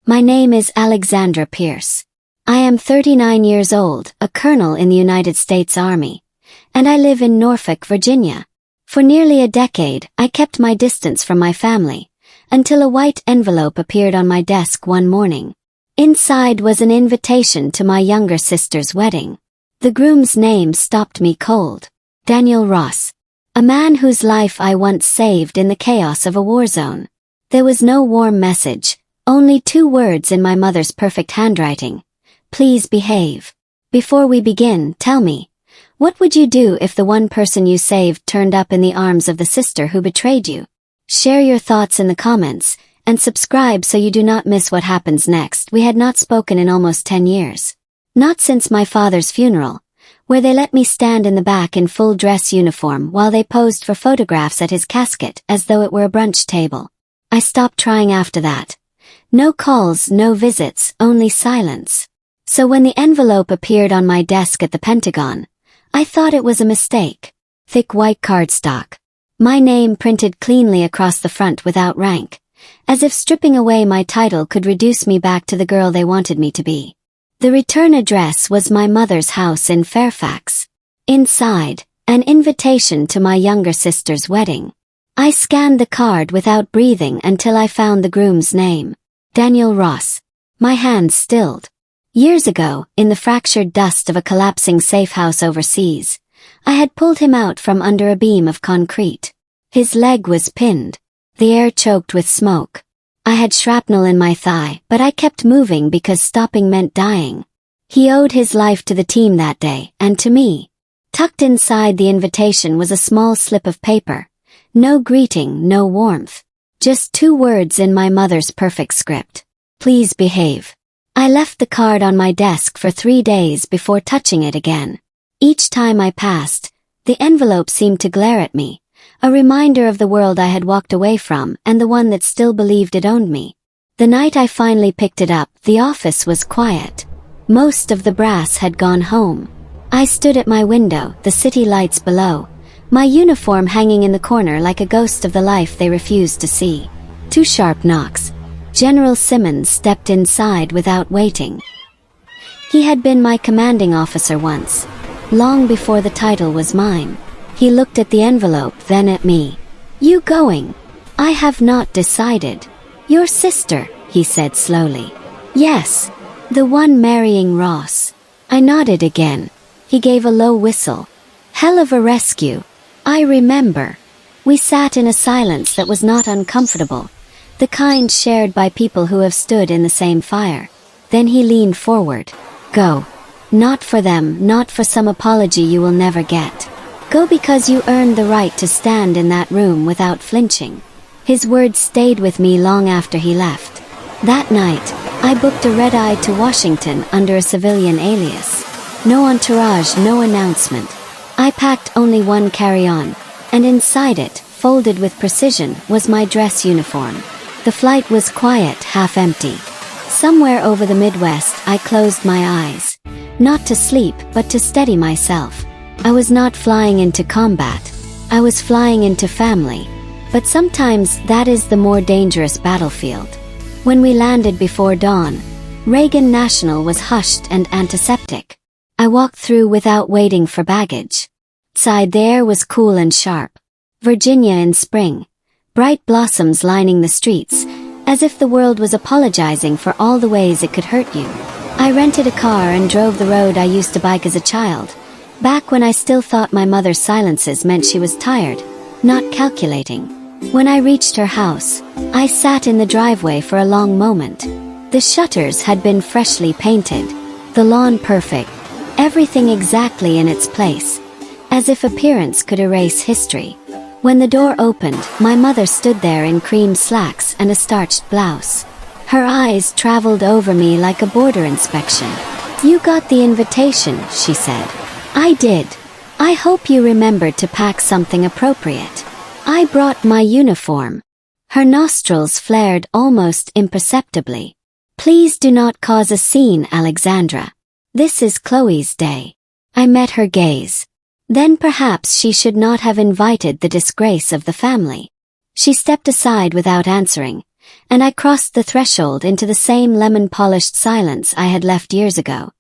My name is Alexandra Pierce. I am 39 years old, a colonel in the United States Army, and I live in Norfolk, Virginia. For nearly a decade, I kept my distance from my family, until a white envelope appeared on my desk one morning. Inside was an invitation to my younger sister's wedding. The groom's name stopped me cold. Daniel Ross. A man whose life I once saved in the chaos of a war zone. There was no warm message, only 2 words in my mother's perfect handwriting. Please behave. Before we begin, tell me, what would you do if the one person you saved turned up in the arms of the sister who betrayed you? Share your thoughts in the comments, and subscribe so you do not miss what happens next. We had not spoken in almost 10 years. Not since my father's funeral, where they let me stand in the back in full dress uniform while they posed for photographs at his casket as though it were a brunch table. I stopped trying after that. No calls, no visits, only silence. So when the envelope appeared on my desk at the Pentagon, I thought it was a mistake. Thick white cardstock. My name printed cleanly across the front without rank, as if stripping away my title could reduce me back to the girl they wanted me to be. The return address was my mother's house in Fairfax. Inside, an invitation to my younger sister's wedding. I scanned the card without breathing until I found the groom's name. Daniel Ross. My hands stilled. Years ago, in the fractured dust of a collapsing safe house overseas, I had pulled him out from under a beam of concrete. His leg was pinned. The air choked with smoke. I had shrapnel in my thigh, but I kept moving because stopping meant dying. He owed his life to the team that day, and to me. Tucked inside the invitation was a small slip of paper. No greeting, no warmth. Just 2 words in my mother's perfect script. Please behave. I left the card on my desk for 3 days before touching it again. Each time I passed, the envelope seemed to glare at me. A reminder of the world I had walked away from and the one that still believed it owned me. The night I finally picked it up, the office was quiet. Most of the brass had gone home. I stood at my window, the city lights below, my uniform hanging in the corner like a ghost of the life they refused to see. 2 sharp knocks. General Simmons stepped inside without waiting. He had been my commanding officer once, long before the title was mine. He looked at the envelope, then at me. You going? I have not decided. Your sister, he said slowly. Yes, the one marrying Ross. I nodded again. He gave a low whistle. Hell of a rescue. I remember. We sat in a silence that was not uncomfortable, the kind shared by people who have stood in the same fire. Then he leaned forward. Go. Not for them, not for some apology you will never get. Go because you earned the right to stand in that room without flinching. His words stayed with me long after he left. That night, I booked a red-eye to Washington under a civilian alias. No entourage, no announcement. I packed only one carry-on, and inside it, folded with precision, was my dress uniform. The flight was quiet, half empty. Somewhere over the Midwest, I closed my eyes. Not to sleep, but to steady myself. I was not flying into combat. I was flying into family. But sometimes that is the more dangerous battlefield. When we landed before dawn, Reagan National was hushed and antiseptic. I walked through without waiting for baggage. Outside the air was cool and sharp. Virginia in spring. Bright blossoms lining the streets, as if the world was apologizing for all the ways it could hurt you. I rented a car and drove the road I used to bike as a child. Back when I still thought my mother's silences meant she was tired, not calculating. When I reached her house, I sat in the driveway for a long moment. The shutters had been freshly painted, the lawn perfect, everything exactly in its place, as if appearance could erase history. When the door opened, my mother stood there in cream slacks and a starched blouse. Her eyes traveled over me like a border inspection. You got the invitation, she said. I did. I hope you remembered to pack something appropriate. I brought my uniform. Her nostrils flared almost imperceptibly. Please do not cause a scene, Alexandra. This is Chloe's day. I met her gaze. Then perhaps she should not have invited the disgrace of the family. She stepped aside without answering, and I crossed the threshold into the same lemon-polished silence I had left years ago.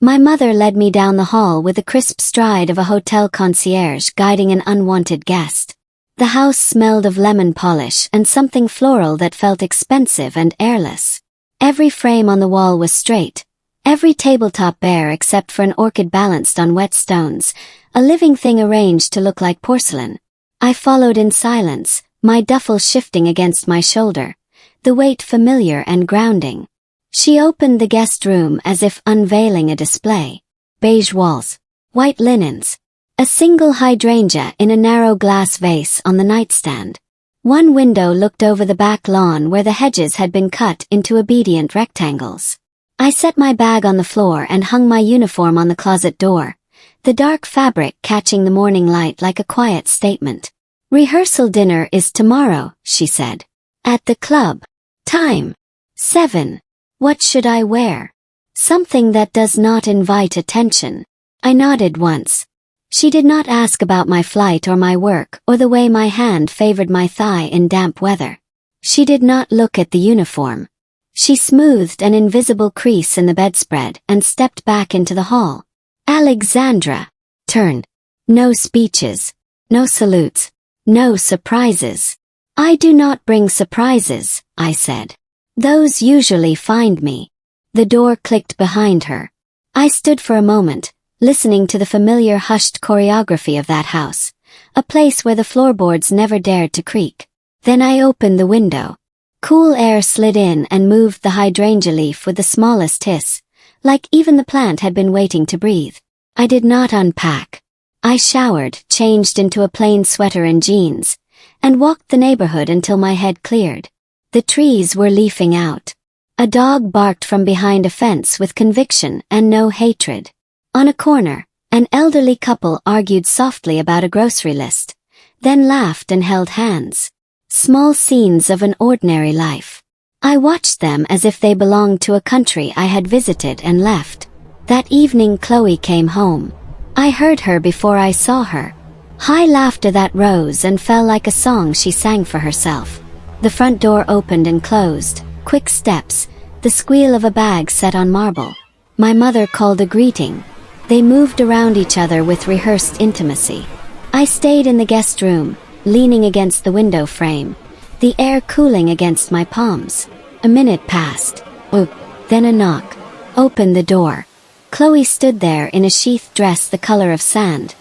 My mother led me down the hall with the crisp stride of a hotel concierge guiding an unwanted guest. The house smelled of lemon polish and something floral that felt expensive and airless. Every frame on the wall was straight, every tabletop bare except for an orchid balanced on wet stones, a living thing arranged to look like porcelain. I followed in silence, my duffel shifting against my shoulder, the weight familiar and grounding. She opened the guest room as if unveiling a display. Beige walls, white linens, a single hydrangea in a narrow glass vase on the nightstand. One window looked over the back lawn where the hedges had been cut into obedient rectangles. I set my bag on the floor and hung my uniform on the closet door, the dark fabric catching the morning light like a quiet statement. "Rehearsal dinner is tomorrow," she said. "At the club. Time 7. What should I wear? Something that does not invite attention." I nodded once. She did not ask about my flight or my work or the way my hand favored my thigh in damp weather. She did not look at the uniform. She smoothed an invisible crease in the bedspread and stepped back into the hall. Alexandra turned. No speeches, no salutes, no surprises. "I do not bring surprises," I said. "Those usually find me." The door clicked behind her. I stood for a moment, listening to the familiar hushed choreography of that house, a place where the floorboards never dared to creak. Then I opened the window. Cool air slid in and moved the hydrangea leaf with the smallest hiss, like even the plant had been waiting to breathe. I did not unpack. I showered, changed into a plain sweater and jeans, and walked the neighborhood until my head cleared. The trees were leafing out. A dog barked from behind a fence with conviction and no hatred. On a corner, an elderly couple argued softly about a grocery list, then laughed and held hands. Small scenes of an ordinary life. I watched them as if they belonged to a country I had visited and left. That evening Chloe came home. I heard her before I saw her. High laughter that rose and fell like a song she sang for herself. The front door opened and closed, quick steps, the squeal of a bag set on marble. My mother called a greeting. They moved around each other with rehearsed intimacy. I stayed in the guest room, leaning against the window frame, the air cooling against my palms. A minute passed. Then a knock. Opened the door. Chloe stood there in a sheath dress the color of sand,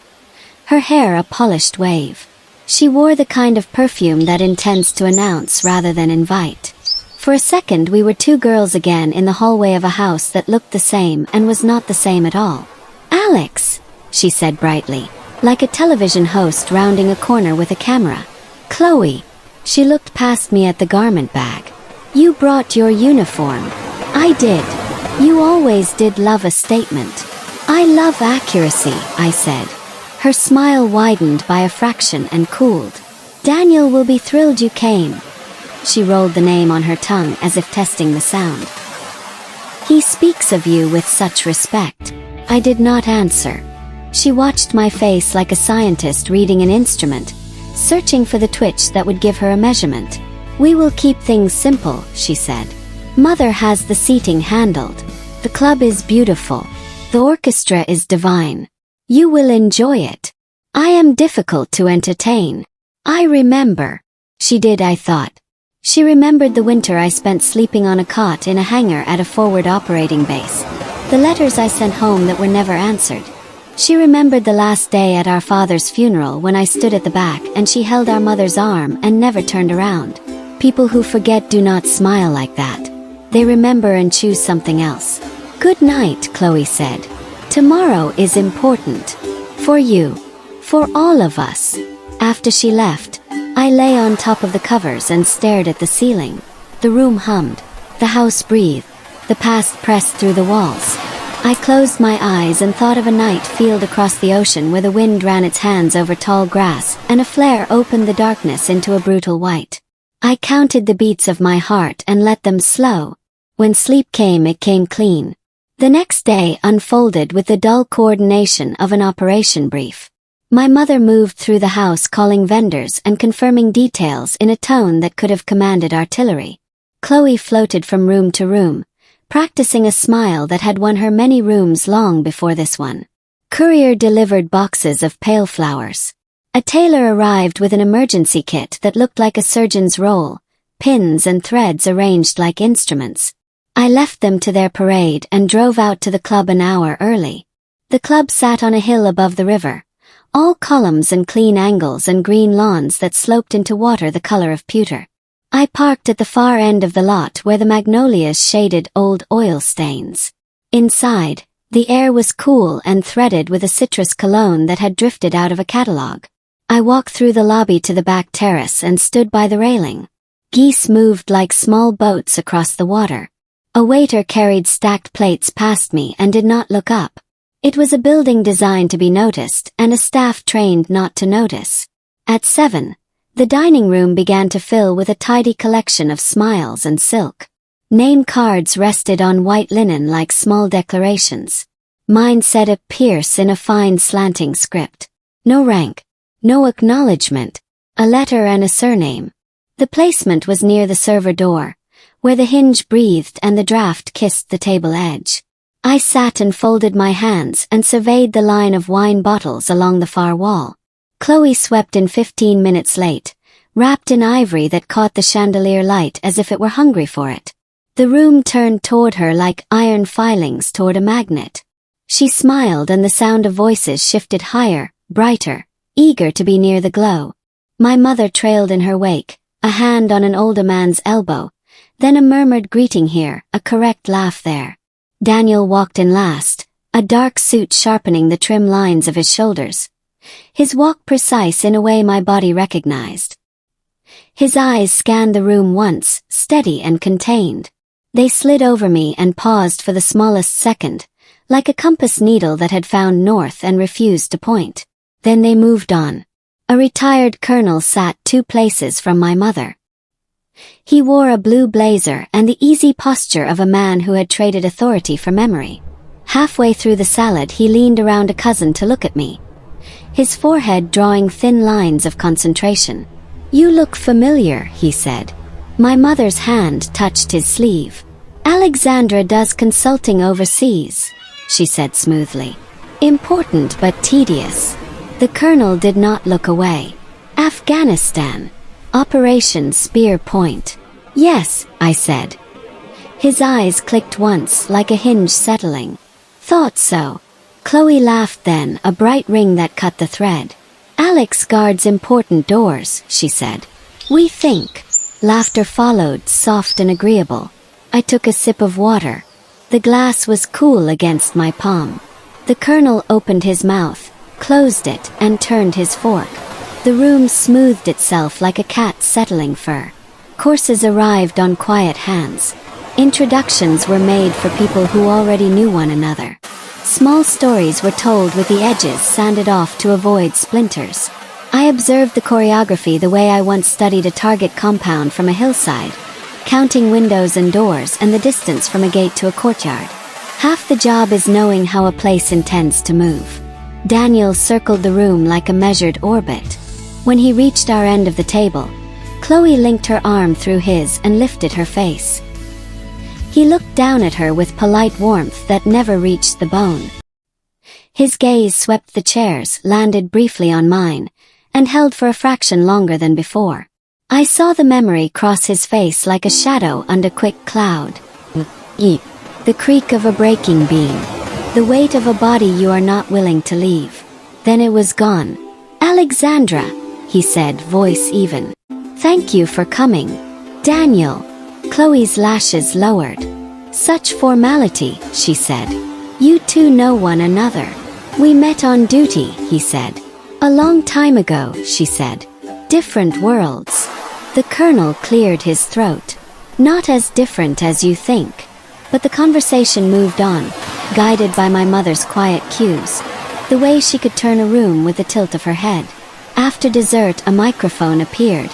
her hair a polished wave. She wore the kind of perfume that intends to announce rather than invite. For a second we were two girls again in the hallway of a house that looked the same and was not the same at all. "Alex," she said brightly, like a television host rounding a corner with a camera. "Chloe." She looked past me at the garment bag. "You brought your uniform." "I did. You always did love a statement." "I love accuracy," I said. Her smile widened by a fraction and cooled. "Daniel will be thrilled you came." She rolled the name on her tongue as if testing the sound. "He speaks of you with such respect." I did not answer. She watched my face like a scientist reading an instrument, searching for the twitch that would give her a measurement. "We will keep things simple," she said. "Mother has the seating handled. The club is beautiful. The orchestra is divine. You will enjoy it. I am difficult to entertain. I remember." She did, I thought. She remembered the winter I spent sleeping on a cot in a hangar at a forward operating base, the letters I sent home that were never answered. She remembered the last day at our father's funeral when I stood at the back and she held our mother's arm and never turned around. People who forget do not smile like that. They remember and choose something else. "Good night," Chloe said. "Tomorrow is important. For you. For all of us." After she left, I lay on top of the covers and stared at the ceiling. The room hummed. The house breathed. The past pressed through the walls. I closed my eyes and thought of a night field across the ocean where the wind ran its hands over tall grass and a flare opened the darkness into a brutal white. I counted the beats of my heart and let them slow. When sleep came, it came clean. The next day unfolded with the dull coordination of an operation brief. My mother moved through the house calling vendors and confirming details in a tone that could have commanded artillery. Chloe floated from room to room, practicing a smile that had won her many rooms long before this one. Courier delivered boxes of pale flowers. A tailor arrived with an emergency kit that looked like a surgeon's roll, pins and threads arranged like instruments. I left them to their parade and drove out to the club an hour early. The club sat on a hill above the river, all columns and clean angles and green lawns that sloped into water the color of pewter. I parked at the far end of the lot where the magnolias shaded old oil stains. Inside, the air was cool and threaded with a citrus cologne that had drifted out of a catalogue. I walked through the lobby to the back terrace and stood by the railing. Geese moved like small boats across the water. A waiter carried stacked plates past me and did not look up. It was a building designed to be noticed and a staff trained not to notice. At 7, the dining room began to fill with a tidy collection of smiles and silk. Name cards rested on white linen like small declarations. Mine said a Pierce in a fine slanting script. No rank, no acknowledgement, a letter and a surname. The placement was near the server door, where the hinge breathed and the draft kissed the table edge. I sat and folded my hands and surveyed the line of wine bottles along the far wall. Chloe swept in 15 minutes late, wrapped in ivory that caught the chandelier light as if it were hungry for it. The room turned toward her like iron filings toward a magnet. She smiled and the sound of voices shifted higher, brighter, eager to be near the glow. My mother trailed in her wake, a hand on an older man's elbow, then a murmured greeting here, a correct laugh there. Daniel walked in last, a dark suit sharpening the trim lines of his shoulders. His walk precise in a way my body recognized. His eyes scanned the room once, steady and contained. They slid over me and paused for the smallest second, like a compass needle that had found north and refused to point. Then they moved on. A retired colonel sat 2 places from my mother. He wore a blue blazer and the easy posture of a man who had traded authority for memory. Halfway through the salad he leaned around a cousin to look at me, his forehead drawing thin lines of concentration. "You look familiar," he said. My mother's hand touched his sleeve. "Alexandra does consulting overseas," she said smoothly. "Important but tedious." The colonel did not look away. "Afghanistan. Operation Spear Point." "Yes," I said. His eyes clicked once like a hinge settling. "Thought so." Chloe laughed then, a bright ring that cut the thread. "Alex guards important doors," she said. "We think." Laughter followed, soft and agreeable. I took a sip of water. The glass was cool against my palm. The colonel opened his mouth, closed it, and turned his fork. The room smoothed itself like a cat settling fur. Courses arrived on quiet hands. Introductions were made for people who already knew one another. Small stories were told with the edges sanded off to avoid splinters. I observed the choreography the way I once studied a target compound from a hillside, counting windows and doors and the distance from a gate to a courtyard. Half the job is knowing how a place intends to move. Daniel circled the room like a measured orbit. When he reached our end of the table, Chloe linked her arm through his and lifted her face. He looked down at her with polite warmth that never reached the bone. His gaze swept the chairs, landed briefly on mine, and held for a fraction longer than before. I saw the memory cross his face like a shadow under quick cloud. The creak of a breaking beam. The weight of a body you are not willing to leave. Then it was gone. "Alexandra," he said, voice even. "Thank you for coming." "Daniel." Chloe's lashes lowered. "Such formality," she said. "You two know one another." "We met on duty," he said. "A long time ago," she said. "Different worlds." The colonel cleared his throat. "Not as different as you think." But the conversation moved on, guided by my mother's quiet cues, the way she could turn a room with the tilt of her head. After dessert a microphone appeared,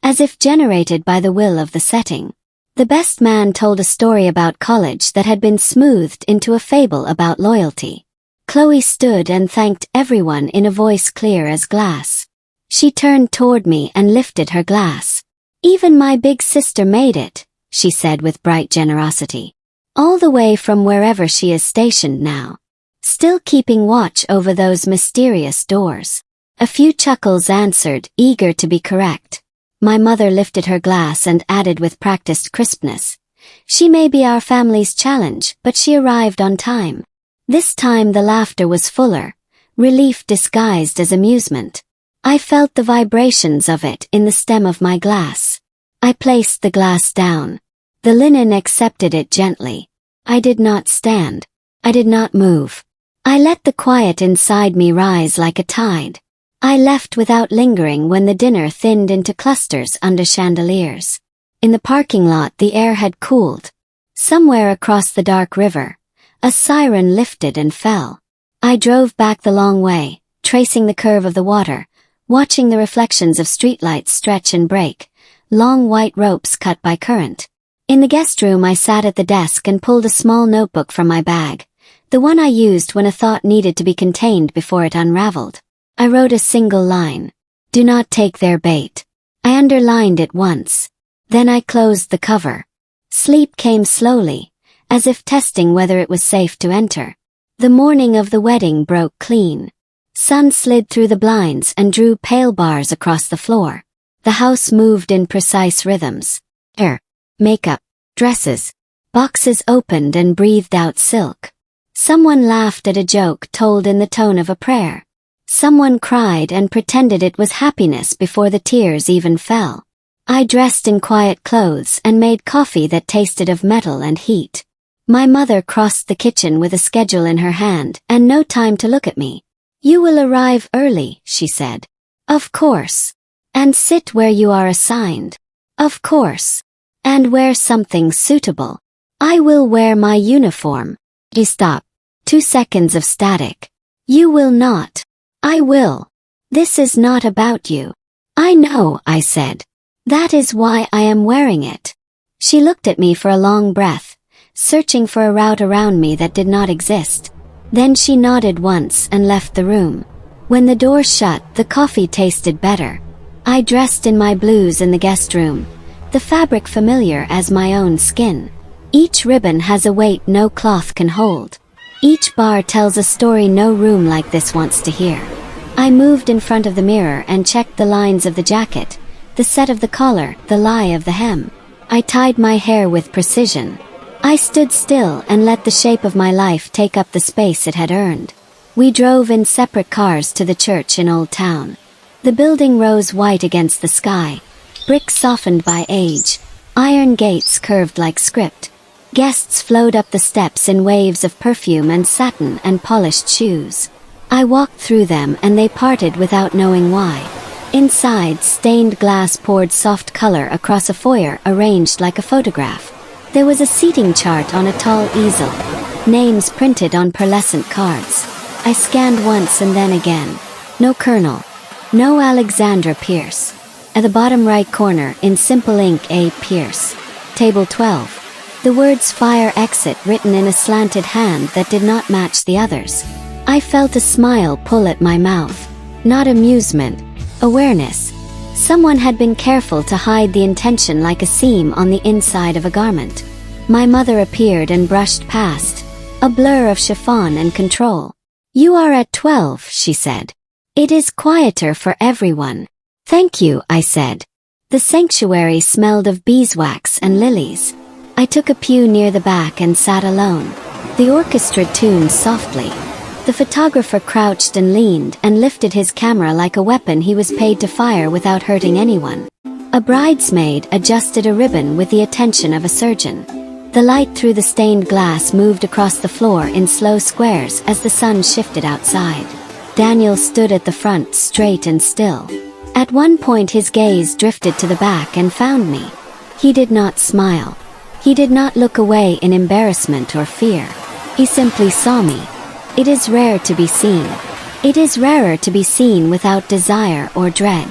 as if generated by the will of the setting. The best man told a story about college that had been smoothed into a fable about loyalty. Chloe stood and thanked everyone in a voice clear as glass. She turned toward me and lifted her glass. "Even my big sister made it," she said with bright generosity. All the way from wherever she is stationed now. Still keeping watch over those mysterious doors. A few chuckles answered, eager to be correct. My mother lifted her glass and added with practiced crispness. She may be our family's challenge, but she arrived on time. This time the laughter was fuller, relief disguised as amusement. I felt the vibrations of it in the stem of my glass. I placed the glass down. The linen accepted it gently. I did not stand. I did not move. I let the quiet inside me rise like a tide. I left without lingering when the dinner thinned into clusters under chandeliers. In the parking lot the air had cooled. Somewhere across the dark river, a siren lifted and fell. I drove back the long way, tracing the curve of the water, watching the reflections of streetlights stretch and break, long white ropes cut by current. In the guest room I sat at the desk and pulled a small notebook from my bag, the one I used when a thought needed to be contained before it unraveled. I wrote a single line. Do not take their bait. I underlined it once. Then I closed the cover. Sleep came slowly, as if testing whether it was safe to enter. The morning of the wedding broke clean. Sun slid through the blinds and drew pale bars across the floor. The house moved in precise rhythms. Hair, makeup, dresses. Boxes opened and breathed out silk. Someone laughed at a joke told in the tone of a prayer. Someone cried and pretended it was happiness before the tears even fell. I dressed in quiet clothes and made coffee that tasted of metal and heat. My mother crossed the kitchen with a schedule in her hand and no time to look at me. You will arrive early, she said. Of course. And sit where you are assigned. Of course. And wear something suitable. I will wear my uniform. He stopped. 2 seconds of static. You will not. I will. This is not about you. I know, I said. That is why I am wearing it. She looked at me for a long breath, searching for a route around me that did not exist. Then she nodded once and left the room. When the door shut, the coffee tasted better. I dressed in my blues in the guest room, the fabric familiar as my own skin. Each ribbon has a weight no cloth can hold. Each bar tells a story no room like this wants to hear. I moved in front of the mirror and checked the lines of the jacket, the set of the collar, the lie of the hem. I tied my hair with precision. I stood still and let the shape of my life take up the space it had earned. We drove in separate cars to the church in Old Town. The building rose white against the sky, brick softened by age, iron gates curved like script. Guests flowed up the steps in waves of perfume and satin and polished shoes. I walked through them and they parted without knowing why. Inside, stained glass poured soft color across a foyer arranged like a photograph. There was a seating chart on a tall easel, names printed on pearlescent cards. I scanned once and then again. No Colonel. No Alexandra Pierce. At the bottom right corner, in simple ink, A. Pierce. Table 12. The words fire exit written in a slanted hand that did not match the others. I felt a smile pull at my mouth. Not amusement. Awareness. Someone had been careful to hide the intention like a seam on the inside of a garment. My mother appeared and brushed past. A blur of chiffon and control. You are at 12, she said. It is quieter for everyone. Thank you, I said. The sanctuary smelled of beeswax and lilies. I took a pew near the back and sat alone. The orchestra tuned softly. The photographer crouched and leaned and lifted his camera like a weapon he was paid to fire without hurting anyone. A bridesmaid adjusted a ribbon with the attention of a surgeon. The light through the stained glass moved across the floor in slow squares as the sun shifted outside. Daniel stood at the front, straight and still. At one point his gaze drifted to the back and found me. He did not smile. He did not look away in embarrassment or fear. He simply saw me. It is rare to be seen. It is rarer to be seen without desire or dread.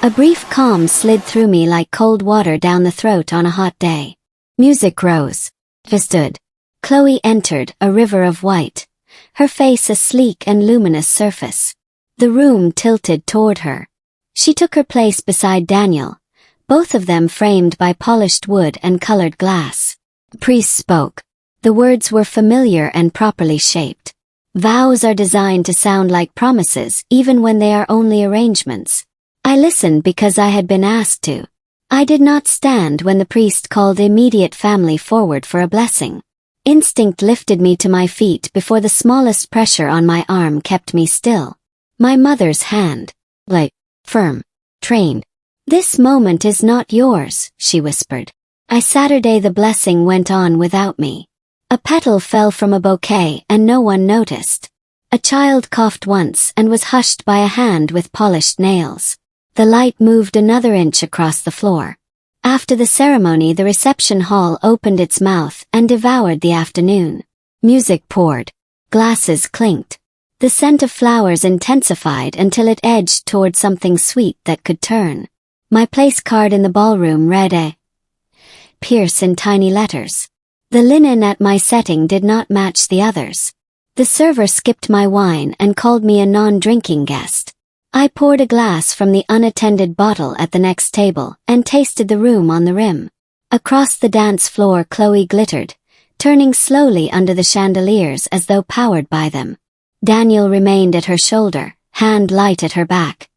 A brief calm slid through me like cold water down the throat on a hot day. Music rose. I stood. Chloe entered, a river of white. Her face a sleek and luminous surface. The room tilted toward her. She took her place beside Daniel, both of them framed by polished wood and colored glass. The priest spoke. The words were familiar and properly shaped. Vows are designed to sound like promises even when they are only arrangements. I listened because I had been asked to. I did not stand when the priest called immediate family forward for a blessing. Instinct lifted me to my feet before the smallest pressure on my arm kept me still. My mother's hand. Light, firm, trained. "This moment is not yours," she whispered. Saturday the blessing went on without me. A petal fell from a bouquet and no one noticed. A child coughed once and was hushed by a hand with polished nails. The light moved another inch across the floor. After the ceremony, the reception hall opened its mouth and devoured the afternoon. Music poured. Glasses clinked. The scent of flowers intensified until it edged toward something sweet that could turn. My place card in the ballroom read A. Pierce in tiny letters. The linen at my setting did not match the others. The server skipped my wine and called me a non-drinking guest. I poured a glass from the unattended bottle at the next table and tasted the room on the rim. Across the dance floor Chloe glittered, turning slowly under the chandeliers as though powered by them. Daniel remained at her shoulder, hand light at her back.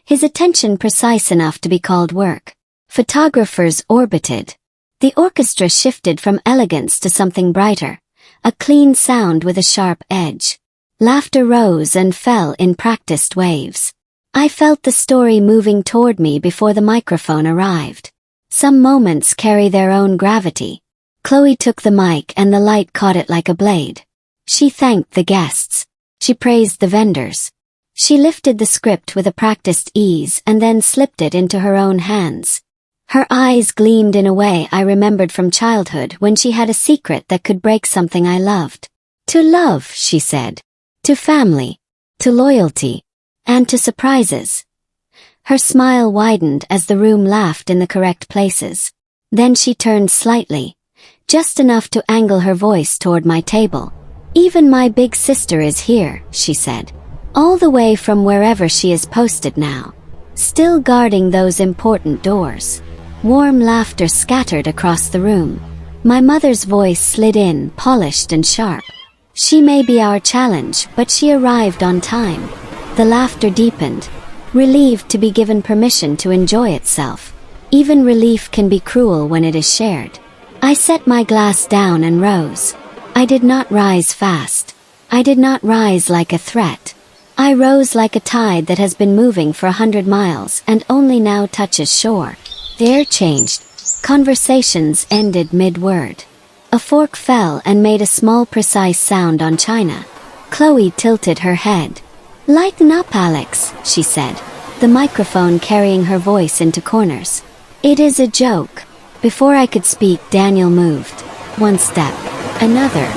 His attention precise enough to be called work. Photographers orbited. The orchestra shifted from elegance to something brighter, a clean sound with a sharp edge. Laughter rose and fell in practiced waves. I felt the story moving toward me before the microphone arrived. Some moments carry their own gravity. Chloe took the mic and the light caught it like a blade. She thanked the guests. She praised the vendors. She lifted the script with a practiced ease and then slipped it into her own hands. Her eyes gleamed in a way I remembered from childhood when she had a secret that could break something I loved. "To love," she said. "To family. To loyalty. And to surprises." Her smile widened as the room laughed in the correct places. Then she turned slightly, just enough to angle her voice toward my table. "Even my big sister is here," she said. "All the way from wherever she is posted now. Still guarding those important doors." Warm laughter scattered across the room. My mother's voice slid in, polished and sharp. "She may be our challenge, but she arrived on time." The laughter deepened, relieved to be given permission to enjoy itself. Even relief can be cruel when it is shared. I set my glass down and rose. I did not rise fast. I did not rise like a threat. I rose like a tide that has been moving for 100 miles and only now touches shore. The air changed. Conversations ended mid-word. A fork fell and made a small precise sound on china. Chloe tilted her head. "Lighten up, Alex," she said, the microphone carrying her voice into corners. "It is a joke." Before I could speak, Daniel moved. One step. Another.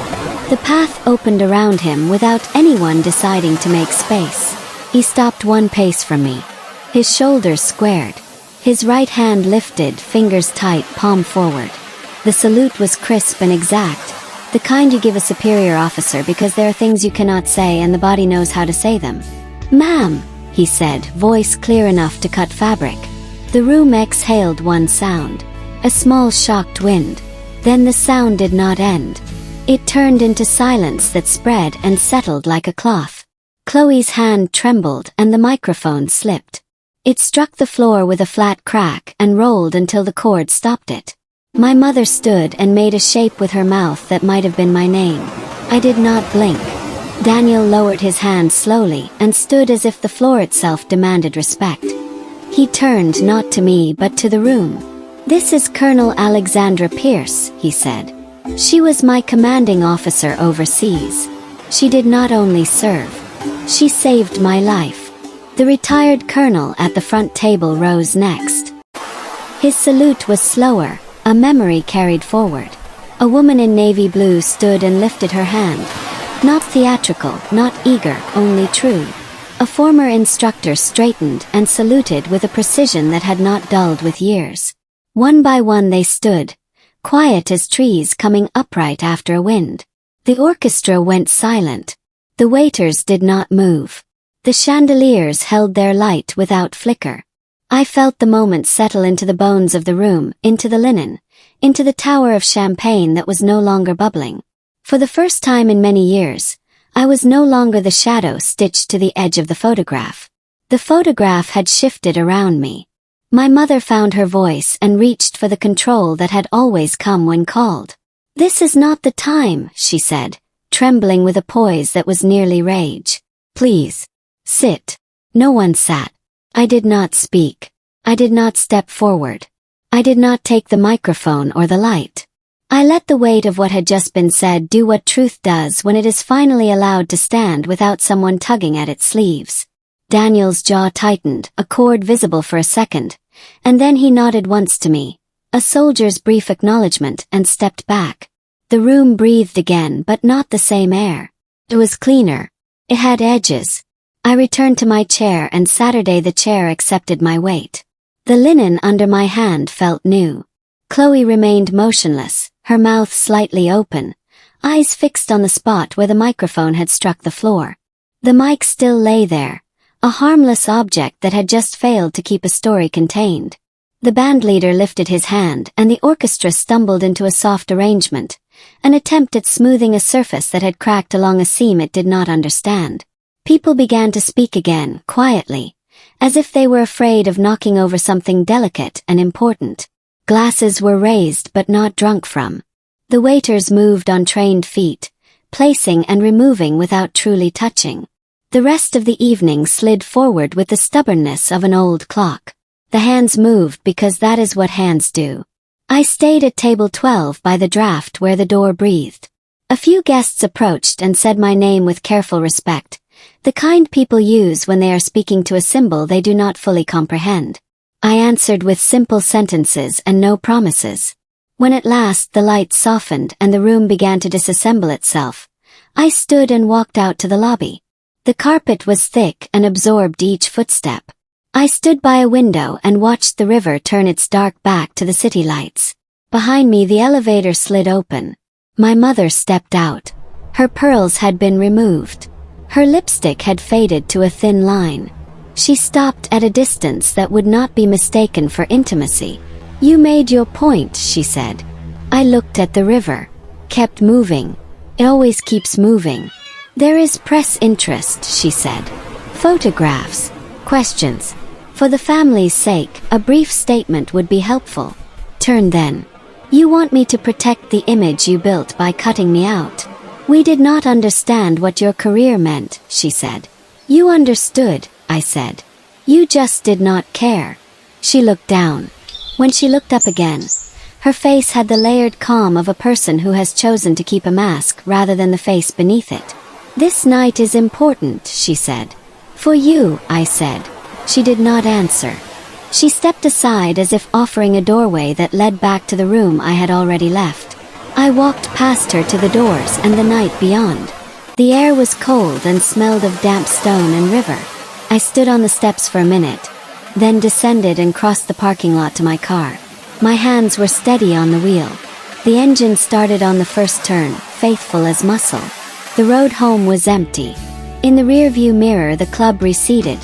The path opened around him without anyone deciding to make space. He stopped one pace from me. His shoulders squared. His right hand lifted, fingers tight, palm forward. The salute was crisp and exact, the kind you give a superior officer because there are things you cannot say and the body knows how to say them. "Ma'am," he said, voice clear enough to cut fabric. The room exhaled one sound, a small shocked wind. Then the sound did not end. It turned into silence that spread and settled like a cloth. Chloe's hand trembled and the microphone slipped. It struck the floor with a flat crack and rolled until the cord stopped it. My mother stood and made a shape with her mouth that might have been my name. I did not blink. Daniel lowered his hand slowly and stood as if the floor itself demanded respect. He turned not to me but to the room. "This is Colonel Alexandra Pierce," he said. "She was my commanding officer overseas. She did not only serve. She saved my life." The retired colonel at the front table rose next. His salute was slower, a memory carried forward. A woman in navy blue stood and lifted her hand. Not theatrical, not eager, only true. A former instructor straightened and saluted with a precision that had not dulled with years. One by one they stood, quiet as trees coming upright after a wind. The orchestra went silent. The waiters did not move. The chandeliers held their light without flicker. I felt the moment settle into the bones of the room, into the linen, into the tower of champagne that was no longer bubbling. For the first time in many years, I was no longer the shadow stitched to the edge of the photograph. The photograph had shifted around me. My mother found her voice and reached for the control that had always come when called. "This is not the time," she said, trembling with a poise that was nearly rage. "Please, sit." No one sat. I did not speak. I did not step forward. I did not take the microphone or the light. I let the weight of what had just been said do what truth does when it is finally allowed to stand without someone tugging at its sleeves. Daniel's jaw tightened, a cord visible for a second, and then he nodded once to me, a soldier's brief acknowledgement, and stepped back. The room breathed again, but not the same air. It was cleaner. It had edges. I returned to my chair, and Saturday the chair accepted my weight. The linen under my hand felt new. Chloe remained motionless, her mouth slightly open, eyes fixed on the spot where the microphone had struck the floor. The mic still lay there, a harmless object that had just failed to keep a story contained. The bandleader lifted his hand, and the orchestra stumbled into a soft arrangement, an attempt at smoothing a surface that had cracked along a seam it did not understand. People began to speak again, quietly, as if they were afraid of knocking over something delicate and important. Glasses were raised but not drunk from. The waiters moved on trained feet, placing and removing without truly touching. The rest of the evening slid forward with the stubbornness of an old clock. The hands moved because that is what hands do. I stayed at table 12 by the draught where the door breathed. A few guests approached and said my name with careful respect, the kind people use when they are speaking to a symbol they do not fully comprehend. I answered with simple sentences and no promises. When at last the lights softened and the room began to disassemble itself, I stood and walked out to the lobby. The carpet was thick and absorbed each footstep. I stood by a window and watched the river turn its dark back to the city lights. Behind me the elevator slid open. My mother stepped out. Her pearls had been removed. Her lipstick had faded to a thin line. She stopped at a distance that would not be mistaken for intimacy. "You made your point," she said. I looked at the river. Kept moving. It always keeps moving. "There is press interest," she said. "Photographs. Questions. For the family's sake, a brief statement would be helpful." Turn then. "You want me to protect the image you built by cutting me out. We did not understand what your career meant," she said. "You understood," I said. "You just did not care." She looked down. When she looked up again, her face had the layered calm of a person who has chosen to keep a mask rather than the face beneath it. "This night is important," she said. "For you," I said. She did not answer. She stepped aside as if offering a doorway that led back to the room I had already left. I walked past her to the doors and the night beyond. The air was cold and smelled of damp stone and river. I stood on the steps for a minute, then descended and crossed the parking lot to my car. My hands were steady on the wheel. The engine started on the first turn, faithful as muscle. The road home was empty. In the rearview mirror the club receded,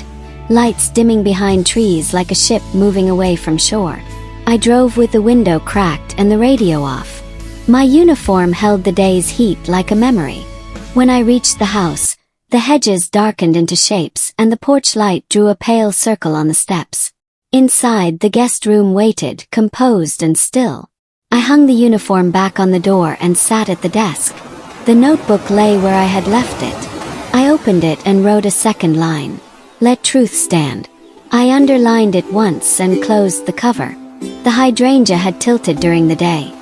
lights dimming behind trees like a ship moving away from shore. I drove with the window cracked and the radio off. My uniform held the day's heat like a memory. When I reached the house, the hedges darkened into shapes and the porch light drew a pale circle on the steps. Inside, the guest room waited, composed and still. I hung the uniform back on the door and sat at the desk. The notebook lay where I had left it. I opened it and wrote a second line. "Let truth stand." I underlined it once and closed the cover. The hydrangea had tilted during the day,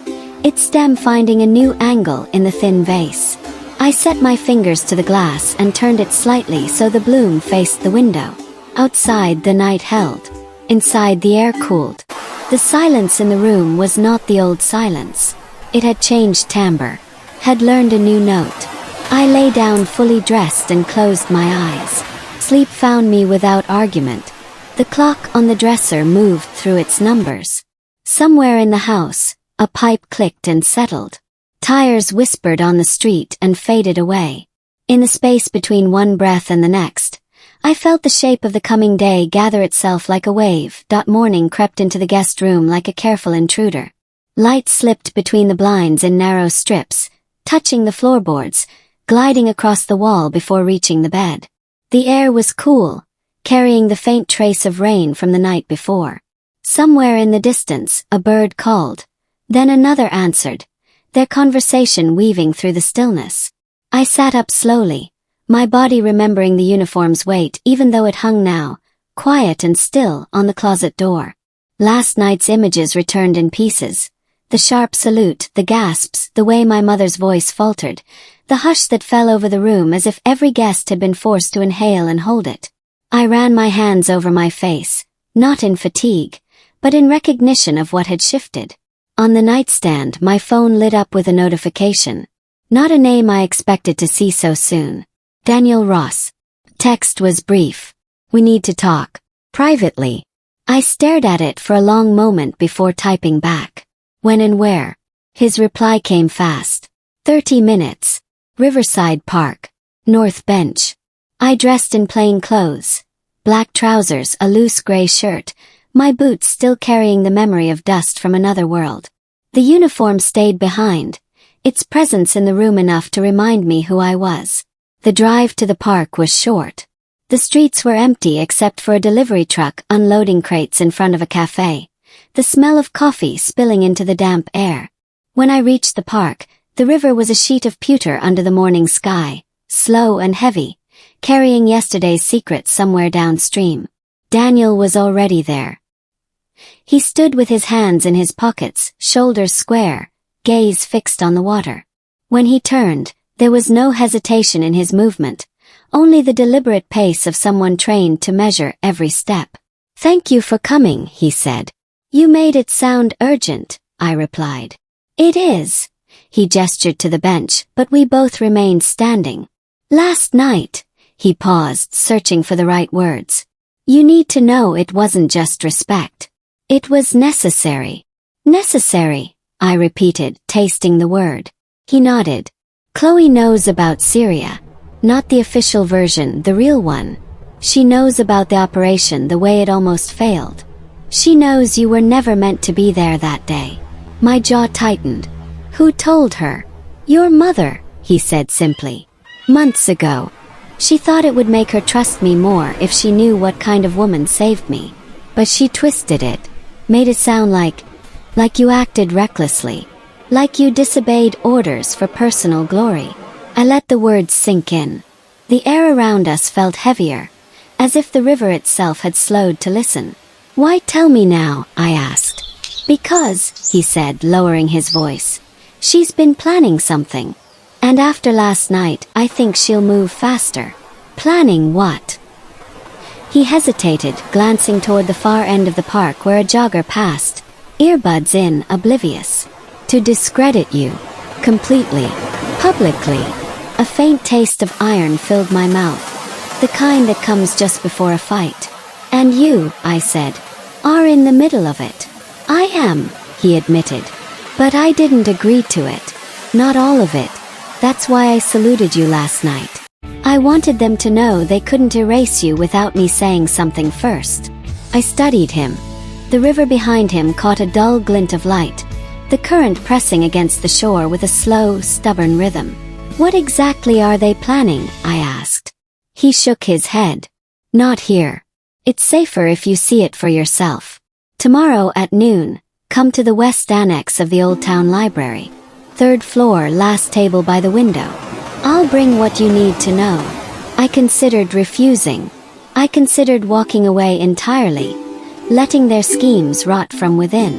its stem finding a new angle in the thin vase. I set my fingers to the glass and turned it slightly so the bloom faced the window. Outside the night held. Inside the air cooled. The silence in the room was not the old silence. It had changed timbre, had learned a new note. I lay down fully dressed and closed my eyes. Sleep found me without argument. The clock on the dresser moved through its numbers. Somewhere in the house, a pipe clicked and settled. Tires whispered on the street and faded away. In the space between one breath and the next, I felt the shape of the coming day gather itself like a wave. Morning crept into the guest room like a careful intruder. Light slipped between the blinds in narrow strips, touching the floorboards, gliding across the wall before reaching the bed. The air was cool, carrying the faint trace of rain from the night before. Somewhere in the distance, a bird called. Then another answered, their conversation weaving through the stillness. I sat up slowly, my body remembering the uniform's weight even though it hung now, quiet and still, on the closet door. Last night's images returned in pieces. The sharp salute, the gasps, the way my mother's voice faltered, the hush that fell over the room as if every guest had been forced to inhale and hold it. I ran my hands over my face, not in fatigue, but in recognition of what had shifted. On the nightstand, my phone lit up with a notification. Not a name I expected to see so soon. Daniel Ross. Text was brief. We need to talk. Privately. I stared at it for a long moment before typing back. When and where? His reply came fast. 30 minutes. Riverside Park. North Bench. I dressed in plain clothes. Black trousers, a loose gray shirt, my boots still carrying the memory of dust from another world. The uniform stayed behind, its presence in the room enough to remind me who I was. The drive to the park was short. The streets were empty except for a delivery truck unloading crates in front of a cafe, the smell of coffee spilling into the damp air. When I reached the park, the river was a sheet of pewter under the morning sky, slow and heavy, carrying yesterday's secrets somewhere downstream. Daniel was already there. He stood with his hands in his pockets, shoulders square, gaze fixed on the water. When he turned, there was no hesitation in his movement, only the deliberate pace of someone trained to measure every step. "Thank you for coming," he said. "You made it sound urgent," I replied. "It is." He gestured to the bench, but we both remained standing. "Last night," he paused, searching for the right words. "You need to know it wasn't just respect. It was necessary." "Necessary," I repeated, tasting the word. He nodded. "Chloe knows about Syria. Not the official version, the real one. She knows about the operation, the way it almost failed. She knows you were never meant to be there that day." My jaw tightened. "Who told her?" "Your mother," he said simply. "Months ago. She thought it would make her trust me more if she knew what kind of woman saved me. But she twisted it, made it sound like you acted recklessly, like you disobeyed orders for personal glory." I let the words sink in. The air around us felt heavier, as if the river itself had slowed to listen. "Why tell me now?" I asked. "Because," he said, lowering his voice, "she's been planning something. And after last night, I think she'll move faster." "Planning what?" He hesitated, glancing toward the far end of the park where a jogger passed, earbuds in, oblivious. "To discredit you. Completely. Publicly." A faint taste of iron filled my mouth, the kind that comes just before a fight. "And you," I said, "are in the middle of it." "I am," he admitted. "But I didn't agree to it. Not all of it. That's why I saluted you last night. I wanted them to know they couldn't erase you without me saying something first." I studied him. The river behind him caught a dull glint of light, the current pressing against the shore with a slow, stubborn rhythm. "What exactly are they planning?" I asked. He shook his head. "Not here. It's safer if you see it for yourself. Tomorrow at noon, come to the west annex of the Old Town Library. 3rd floor, last table by the window. I'll bring what you need to know." I considered refusing. I considered walking away entirely, letting their schemes rot from within.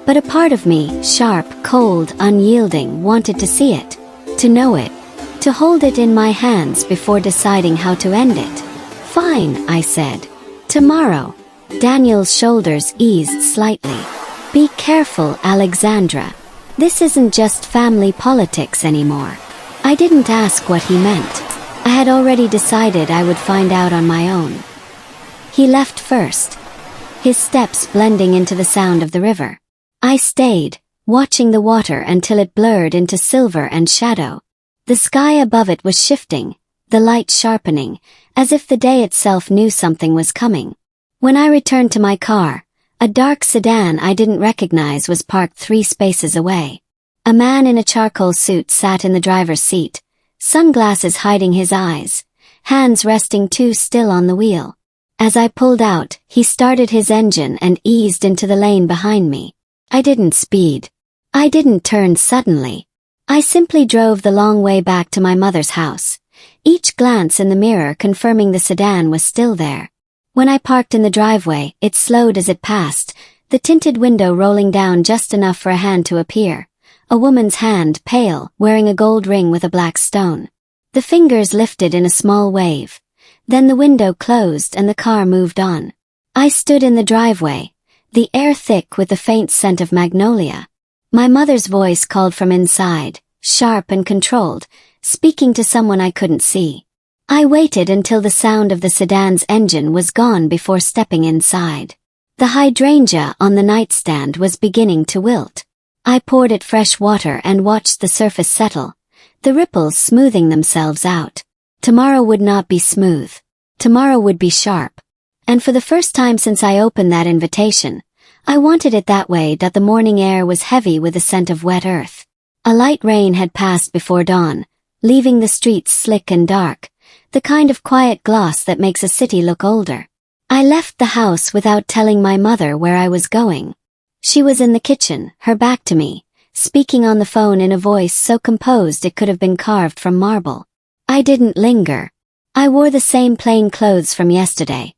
But a part of me, sharp, cold, unyielding, wanted to see it, to know it, to hold it in my hands before deciding how to end it. "Fine," I said. "Tomorrow." Daniel's shoulders eased slightly. "Be careful, Alexandra. This isn't just family politics anymore." I didn't ask what he meant. I had already decided I would find out on my own. He left first, his steps blending into the sound of the river. I stayed, watching the water until it blurred into silver and shadow. The sky above it was shifting, the light sharpening, as if the day itself knew something was coming. When I returned to my car, a dark sedan I didn't recognize was parked 3 spaces away. A man in a charcoal suit sat in the driver's seat, sunglasses hiding his eyes, hands resting too still on the wheel. As I pulled out, he started his engine and eased into the lane behind me. I didn't speed. I didn't turn suddenly. I simply drove the long way back to my mother's house, each glance in the mirror confirming the sedan was still there. When I parked in the driveway, it slowed as it passed, the tinted window rolling down just enough for a hand to appear. A woman's hand, pale, wearing a gold ring with a black stone. The fingers lifted in a small wave. Then the window closed and the car moved on. I stood in the driveway, the air thick with the faint scent of magnolia. My mother's voice called from inside, sharp and controlled, speaking to someone I couldn't see. I waited until the sound of the sedan's engine was gone before stepping inside. The hydrangea on the nightstand was beginning to wilt. I poured it fresh water and watched the surface settle, the ripples smoothing themselves out. Tomorrow would not be smooth. Tomorrow would be sharp. And for the first time since I opened that invitation, I wanted it that way. The morning air was heavy with the scent of wet earth. A light rain had passed before dawn, leaving the streets slick and dark, the kind of quiet gloss that makes a city look older. I left the house without telling my mother where I was going. She was in the kitchen, her back to me, speaking on the phone in a voice so composed it could have been carved from marble. I didn't linger. I wore the same plain clothes from yesterday.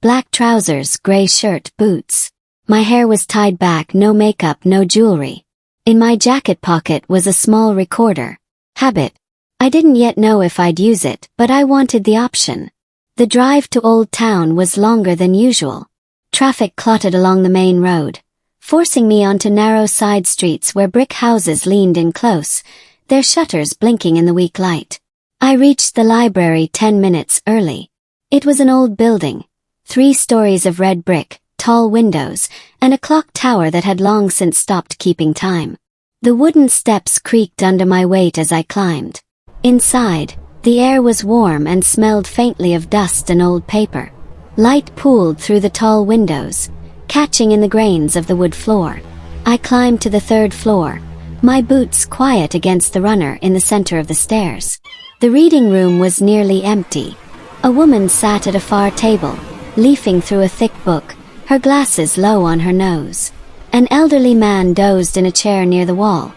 Black trousers, gray shirt, boots. My hair was tied back, no makeup, no jewelry. In my jacket pocket was a small recorder. Habit. I didn't yet know if I'd use it, but I wanted the option. The drive to Old Town was longer than usual. Traffic clotted along the main road, forcing me onto narrow side streets where brick houses leaned in close, their shutters blinking in the weak light. I reached the library 10 minutes early. It was an old building, 3 stories of red brick, tall windows, and a clock tower that had long since stopped keeping time. The wooden steps creaked under my weight as I climbed. Inside, the air was warm and smelled faintly of dust and old paper. Light pooled through the tall windows, catching in the grains of the wood floor. I climbed to the 3rd floor, my boots quiet against the runner in the center of the stairs. The reading room was nearly empty. A woman sat at a far table, leafing through a thick book, her glasses low on her nose. An elderly man dozed in a chair near the wall,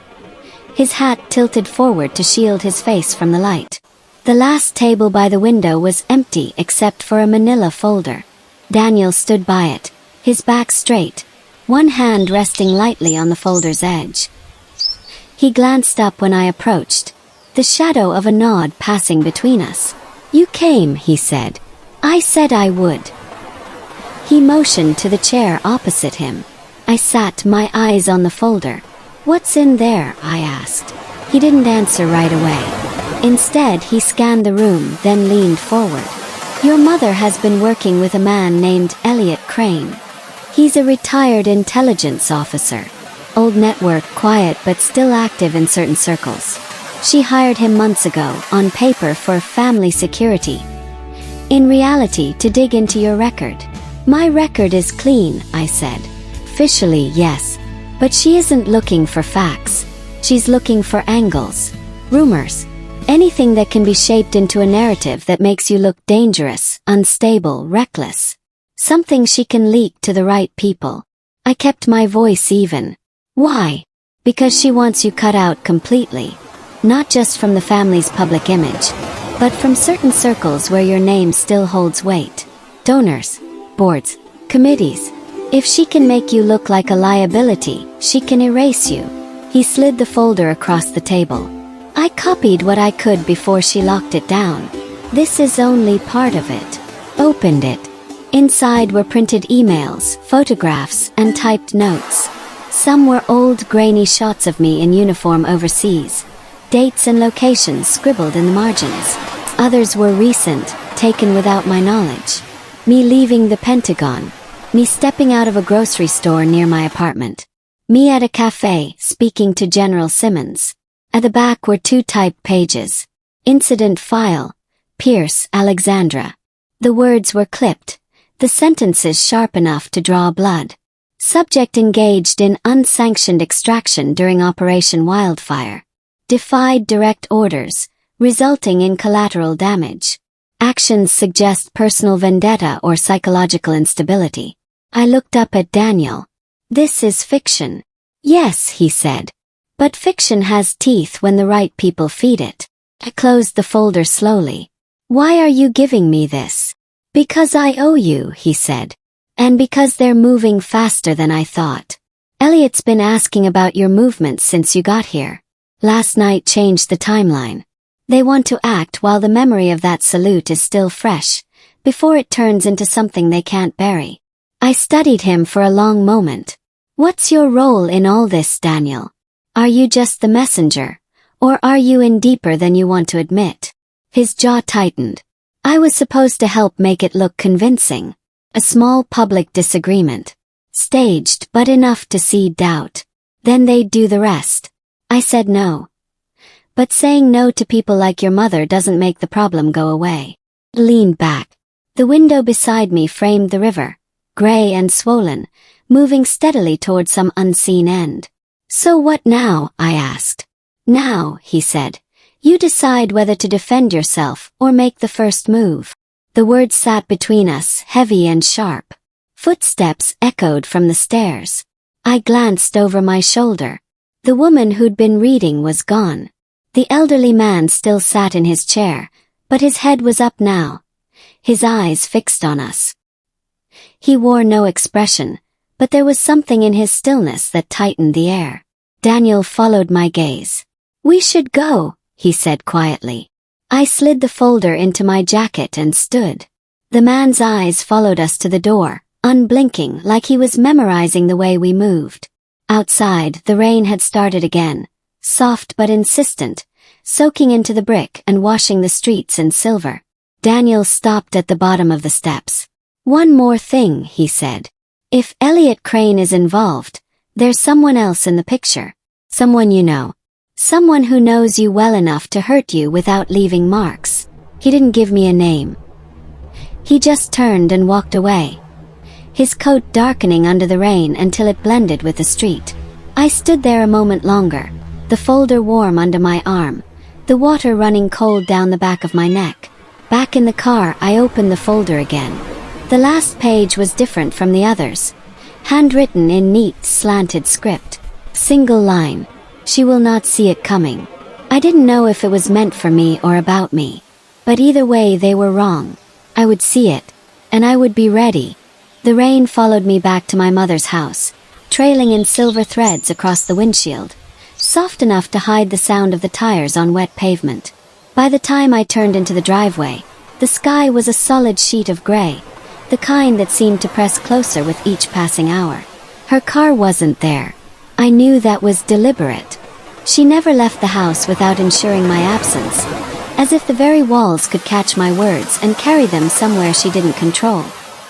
his hat tilted forward to shield his face from the light. The last table by the window was empty except for a manila folder. Daniel stood by it, his back straight, one hand resting lightly on the folder's edge. He glanced up when I approached, the shadow of a nod passing between us. "You came," he said. "I said I would." He motioned to the chair opposite him. I sat, my eyes on the folder. "What's in there?" I asked. He didn't answer right away. Instead, he scanned the room, then leaned forward. "Your mother has been working with a man named Elliot Crane. He's a retired intelligence officer. Old network, quiet but still active in certain circles. She hired him months ago, on paper for family security. In reality, to dig into your record." "My record is clean," I said. "Officially, yes. But she isn't looking for facts. She's looking for angles. Rumors. Anything that can be shaped into a narrative that makes you look dangerous, unstable, reckless. Something she can leak to the right people." I kept my voice even. "Why?" "Because she wants you cut out completely. Not just from the family's public image, but from certain circles where your name still holds weight. Donors, boards, committees. If she can make you look like a liability, she can erase you." He slid the folder across the table. I copied what I could before she locked it down. "This is only part of it." Opened it. Inside were printed emails, photographs, and typed notes. Some were old, grainy shots of me in uniform overseas, dates and locations scribbled in the margins. Others were recent, taken without my knowledge. Me leaving the Pentagon. Me stepping out of a grocery store near my apartment. Me at a cafe, speaking to General Simmons. At the back were 2 typed pages. Incident file, Pierce, Alexandra. The words were clipped, the sentences sharp enough to draw blood. Subject engaged in unsanctioned extraction during Operation Wildfire. Defied direct orders, resulting in collateral damage. Actions suggest personal vendetta or psychological instability. I looked up at Daniel. This is fiction. Yes, he said. But fiction has teeth when the right people feed it. I closed the folder slowly. Why are you giving me this? Because I owe you, he said. And because they're moving faster than I thought. Elliot's been asking about your movements since you got here. Last night changed the timeline. They want to act while the memory of that salute is still fresh, before it turns into something they can't bury. I studied him for a long moment. What's your role in all this, Daniel? Are you just the messenger, or are you in deeper than you want to admit? His jaw tightened. I was supposed to help make it look convincing. A small public disagreement. Staged, but enough to seed doubt. Then they'd do the rest. I said no. But saying no to people like your mother doesn't make the problem go away. Leaned back. The window beside me framed the river, gray and swollen, moving steadily toward some unseen end. So what now? I asked. Now, he said, you decide whether to defend yourself or make the first move. The words sat between us, heavy and sharp. Footsteps echoed from the stairs. I glanced over my shoulder. The woman who'd been reading was gone. The elderly man still sat in his chair, but his head was up now, his eyes fixed on us. He wore no expression, but there was something in his stillness that tightened the air. Daniel followed my gaze. We should go, he said quietly. I slid the folder into my jacket and stood. The man's eyes followed us to the door, unblinking like he was memorizing the way we moved. Outside, the rain had started again, soft but insistent, soaking into the brick and washing the streets in silver. Daniel stopped at the bottom of the steps. One more thing, he said. If Elliot Crane is involved, there's someone else in the picture. Someone you know. Someone who knows you well enough to hurt you without leaving marks. He didn't give me a name. He just turned and walked away. His coat darkening under the rain until it blended with the street. I stood there a moment longer, the folder warm under my arm, the water running cold down the back of my neck. Back in the car, I opened the folder again. The last page was different from the others. Handwritten in neat, slanted script. Single line. She will not see it coming. I didn't know if it was meant for me or about me. But either way, they were wrong. I would see it. And I would be ready. The rain followed me back to my mother's house, trailing in silver threads across the windshield, soft enough to hide the sound of the tires on wet pavement. By the time I turned into the driveway, the sky was a solid sheet of gray, the kind that seemed to press closer with each passing hour. Her car wasn't there. I knew that was deliberate. She never left the house without ensuring my absence, as if the very walls could catch my words and carry them somewhere she didn't control.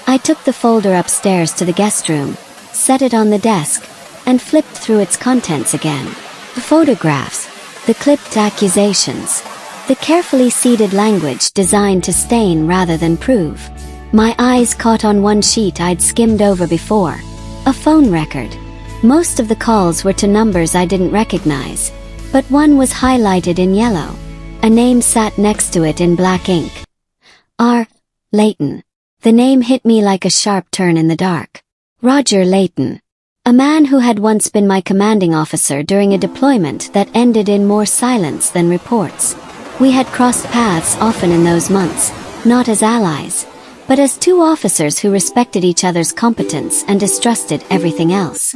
I took the folder upstairs to the guest room, set it on the desk, and flipped through its contents again. The photographs, the clipped accusations, the carefully seeded language designed to stain rather than prove. My eyes caught on one sheet I'd skimmed over before, a phone record. Most of the calls were to numbers I didn't recognize, but one was highlighted in yellow. A name sat next to it in black ink. R. Layton. The name hit me like a sharp turn in the dark. Roger Layton. A man who had once been my commanding officer during a deployment that ended in more silence than reports. We had crossed paths often in those months, not as allies, but as two officers who respected each other's competence and distrusted everything else.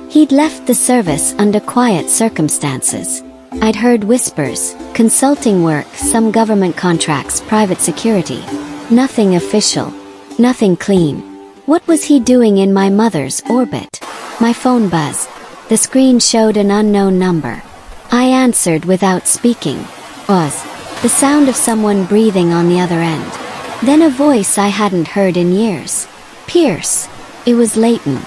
He'd left the service under quiet circumstances. I'd heard whispers, consulting work, some government contracts, private security. Nothing official. Nothing clean. What was he doing in my mother's orbit? My phone buzzed. The screen showed an unknown number. I answered without speaking. The sound of someone breathing on the other end. Then a voice I hadn't heard in years. Pierce. It was Layton.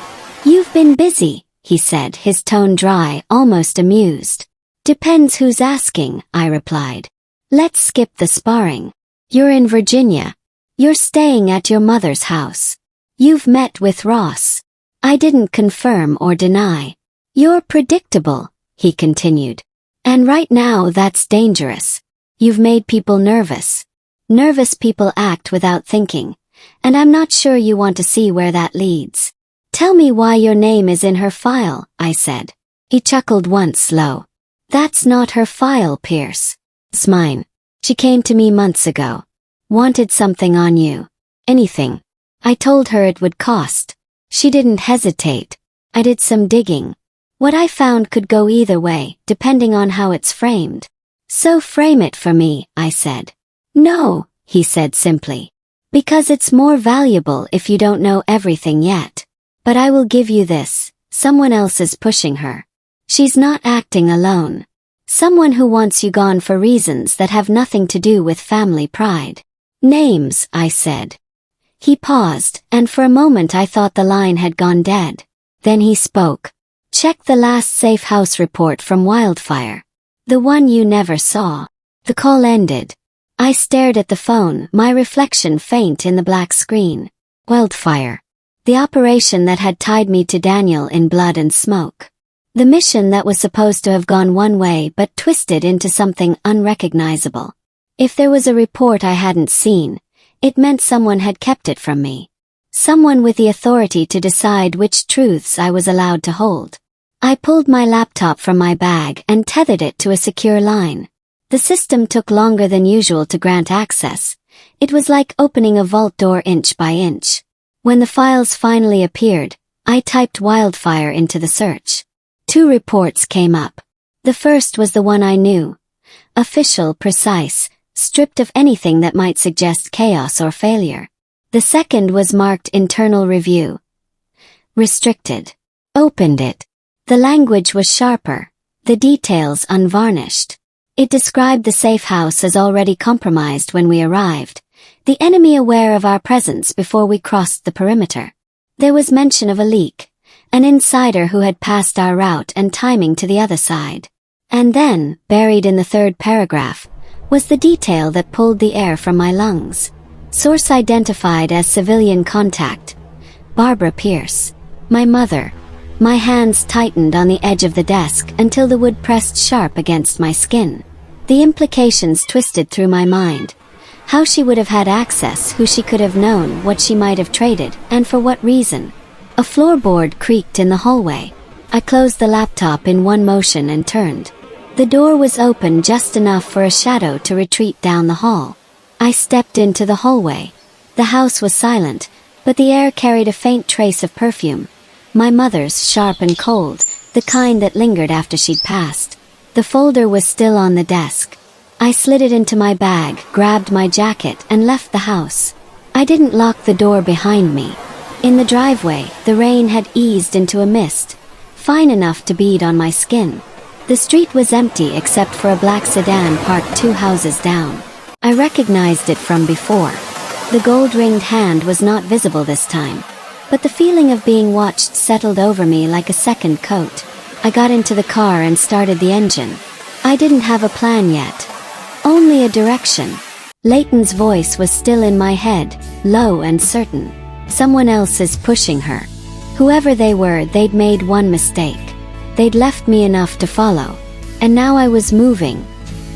You've been busy, he said, his tone dry, almost amused. Depends who's asking, I replied. Let's skip the sparring. You're in Virginia. You're staying at your mother's house. You've met with Ross. I didn't confirm or deny. You're predictable, he continued. And right now that's dangerous. You've made people nervous. Nervous people act without thinking, and I'm not sure you want to see where that leads. Tell me why your name is in her file, I said. He chuckled once low. That's not her file, Pierce. It's mine. She came to me months ago. Wanted something on you. Anything. I told her it would cost. She didn't hesitate. I did some digging. What I found could go either way, depending on how it's framed. So frame it for me, I said. No, he said simply. Because it's more valuable if you don't know everything yet. But I will give you this, someone else is pushing her. She's not acting alone. Someone who wants you gone for reasons that have nothing to do with family pride. Names, I said. He paused, and for a moment I thought the line had gone dead. Then he spoke. Check the last safe house report from Wildfire. The one you never saw. The call ended. I stared at the phone, my reflection faint in the black screen. Wildfire. The operation that had tied me to Daniel in blood and smoke. The mission that was supposed to have gone one way but twisted into something unrecognizable. If there was a report I hadn't seen, it meant someone had kept it from me. Someone with the authority to decide which truths I was allowed to hold. I pulled my laptop from my bag and tethered it to a secure line. The system took longer than usual to grant access. It was like opening a vault door inch by inch. When the files finally appeared, I typed Wildfire into the search. 2 reports came up. The first was the one I knew. Official, precise, stripped of anything that might suggest chaos or failure. The second was marked internal review. Restricted. Opened it. The language was sharper, the details unvarnished. It described the safe house as already compromised when we arrived, the enemy aware of our presence before we crossed the perimeter. There was mention of a leak, an insider who had passed our route and timing to the other side. And then, buried in the 3rd paragraph, was the detail that pulled the air from my lungs. Source identified as civilian contact. Barbara Pierce. My mother. My hands tightened on the edge of the desk until the wood pressed sharp against my skin. The implications twisted through my mind. How she would have had access, who she could have known, what she might have traded, and for what reason. A floorboard creaked in the hallway. I closed the laptop in one motion and turned. The door was open just enough for a shadow to retreat down the hall. I stepped into the hallway. The house was silent, but the air carried a faint trace of perfume. My mother's, sharp and cold, the kind that lingered after she'd passed. The folder was still on the desk. I slid it into my bag, grabbed my jacket, and left the house. I didn't lock the door behind me. In the driveway, the rain had eased into a mist, fine enough to bead on my skin. The street was empty except for a black sedan parked 2 houses down. I recognized it from before. The gold-ringed hand was not visible this time. But the feeling of being watched settled over me like a second coat. I got into the car and started the engine. I didn't have a plan yet. Only a direction. Leighton's voice was still in my head, low and certain. Someone else is pushing her. Whoever they were, they'd made one mistake. They'd left me enough to follow. And now I was moving.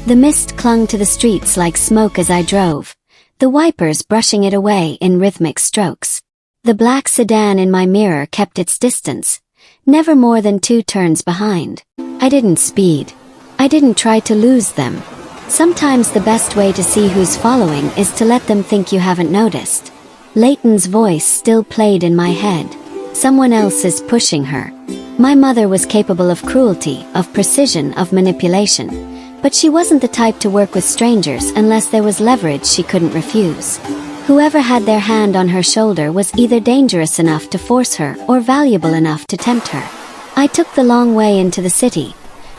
The mist clung to the streets like smoke as I drove, the wipers brushing it away in rhythmic strokes. The black sedan in my mirror kept its distance, never more than 2 turns behind. I didn't speed. I didn't try to lose them. Sometimes the best way to see who's following is to let them think you haven't noticed. Leighton's voice still played in my head. Someone else is pushing her. My mother was capable of cruelty, of precision, of manipulation. But she wasn't the type to work with strangers unless there was leverage she couldn't refuse. Whoever had their hand on her shoulder was either dangerous enough to force her or valuable enough to tempt her. I took the long way into the city,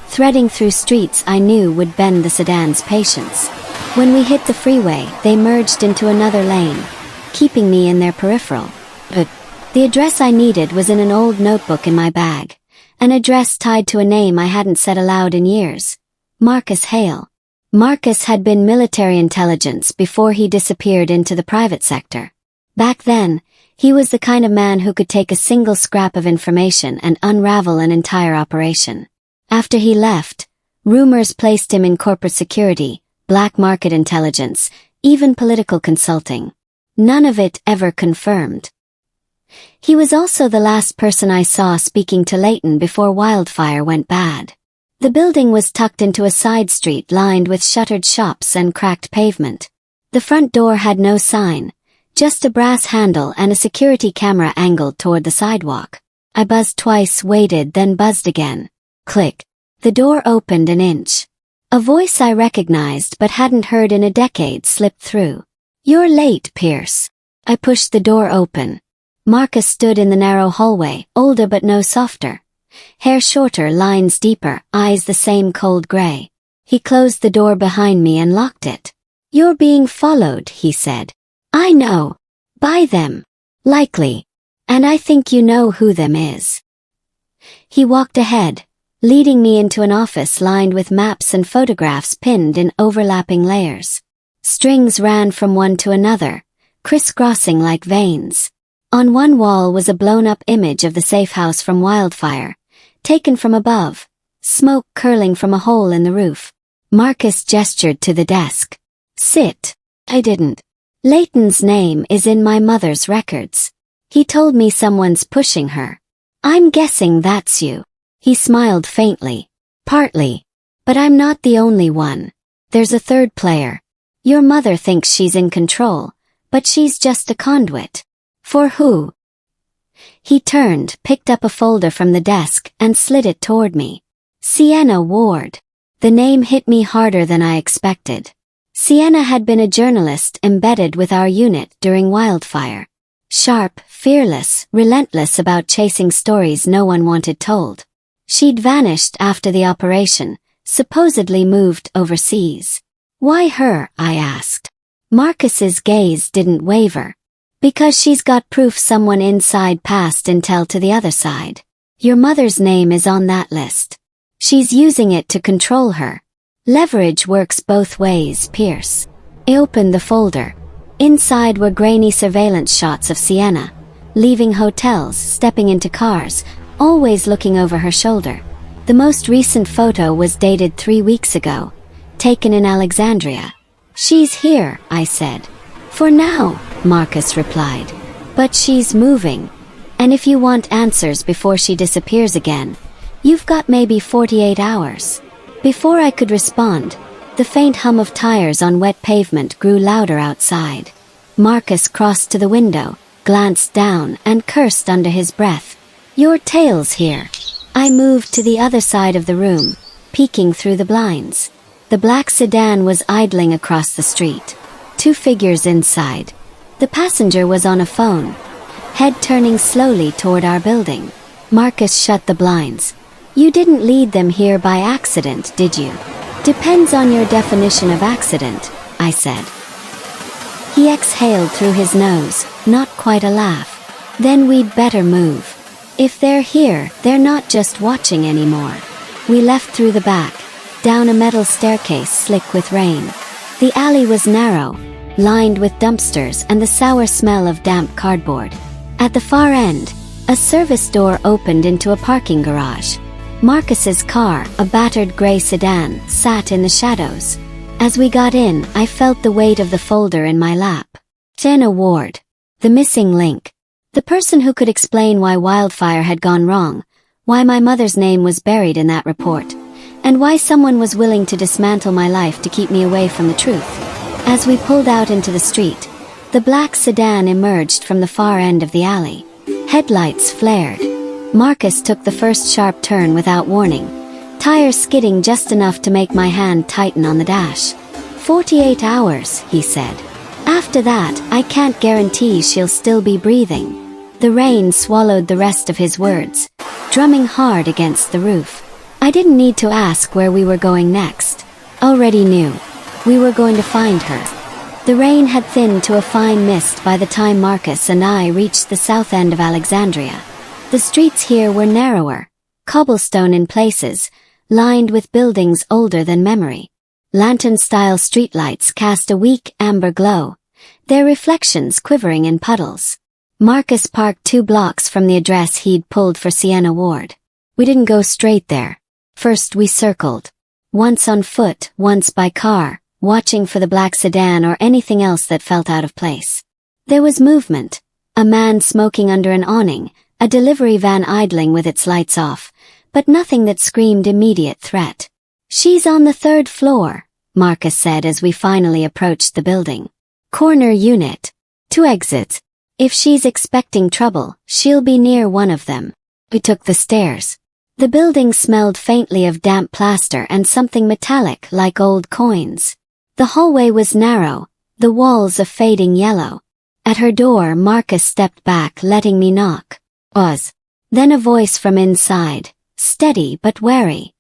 threading through streets I knew would bend the sedan's patience. When we hit the freeway, they merged into another lane, keeping me in their peripheral. But the address I needed was in an old notebook in my bag, an address tied to a name I hadn't said aloud in years. Marcus Hale. Marcus had been military intelligence before he disappeared into the private sector. Back then, he was the kind of man who could take a single scrap of information and unravel an entire operation. After he left, rumors placed him in corporate security, black market intelligence, even political consulting. None of it ever confirmed. He was also the last person I saw speaking to Leighton before wildfire went bad. The building was tucked into a side street lined with shuttered shops and cracked pavement. The front door had no sign, just a brass handle and a security camera angled toward the sidewalk. I buzzed twice, waited, then buzzed again. Click. The door opened an inch. A voice I recognized but hadn't heard in a decade slipped through. "You're late, Pierce." I pushed the door open. Marcus stood in the narrow hallway, older but no softer. Hair shorter, lines deeper, eyes the same cold gray. He closed the door behind me and locked it. "You're being followed," he said. "I know. By them. Likely. And I think you know who them is." He walked ahead, leading me into an office lined with maps and photographs pinned in overlapping layers. Strings ran from one to another, crisscrossing like veins. On one wall was a blown-up image of the safe house from wildfire, taken from above, smoke curling from a hole in the roof. Marcus gestured to the desk. "Sit." I didn't. "Leighton's name is in my mother's records. He told me someone's pushing her. I'm guessing that's you." He smiled faintly. "Partly. But I'm not the only one. There's a third player. Your mother thinks she's in control, but she's just a conduit." "For who?" He turned, picked up a folder from the desk, and slid it toward me. Sienna Ward. The name hit me harder than I expected. Sienna had been a journalist embedded with our unit during wildfire. Sharp, fearless, relentless about chasing stories no one wanted told. She'd vanished after the operation, supposedly moved overseas. "Why her?" I asked. Marcus's gaze didn't waver. "Because she's got proof someone inside passed intel to the other side. Your mother's name is on that list. She's using it to control her. Leverage works both ways, Pierce." I opened the folder. Inside were grainy surveillance shots of Sienna, leaving hotels, stepping into cars, always looking over her shoulder. The most recent photo was dated 3 weeks ago, taken in Alexandria. "She's here," I said. "For now," Marcus replied. "But she's moving. And if you want answers before she disappears again, you've got maybe 48 hours. Before I could respond, the faint hum of tires on wet pavement grew louder outside. Marcus crossed to the window, glanced down, and cursed under his breath. "Your tail's here." I moved to the other side of the room, peeking through the blinds. The black sedan was idling across the street. 2 figures inside. The passenger was on a phone, head turning slowly toward our building. Marcus shut the blinds. "You didn't lead them here by accident, did you?" "Depends on your definition of accident," I said. He exhaled through his nose, not quite a laugh. "Then we'd better move. If they're here, they're not just watching anymore." We left through the back, down a metal staircase slick with rain. The alley was narrow, lined with dumpsters and the sour smell of damp cardboard. At the far end, a service door opened into a parking garage. Marcus's car, a battered gray sedan, sat in the shadows. As we got in, I felt the weight of the folder in my lap. Sienna Ward. The missing link. The person who could explain why wildfire had gone wrong, why my mother's name was buried in that report, and why someone was willing to dismantle my life to keep me away from the truth. As we pulled out into the street, the black sedan emerged from the far end of the alley. Headlights flared. Marcus took the first sharp turn without warning, tires skidding just enough to make my hand tighten on the dash. 48 hours, he said. After that, I can't guarantee she'll still be breathing. The rain swallowed the rest of his words, drumming hard against the roof. I didn't need to ask where we were going next. Already knew. We were going to find her. The rain had thinned to a fine mist by the time Marcus and I reached the south end of Alexandria. The streets here were narrower, cobblestone in places, lined with buildings older than memory. Lantern-style streetlights cast a weak amber glow, their reflections quivering in puddles. Marcus parked 2 blocks from the address he'd pulled for Sienna Ward. We didn't go straight there. First we circled. Once on foot, once by car, watching for the black sedan or anything else that felt out of place. There was movement. A man smoking under an awning, a delivery van idling with its lights off, but nothing that screamed immediate threat. "She's on the 3rd floor," Marcus said as we finally approached the building. "Corner unit. 2 exits. If she's expecting trouble, she'll be near one of them." We took the stairs. The building smelled faintly of damp plaster and something metallic like old coins. The hallway was narrow, the walls a fading yellow. At her door, Marcus stepped back, letting me knock. Oz. Then a voice from inside, steady but wary.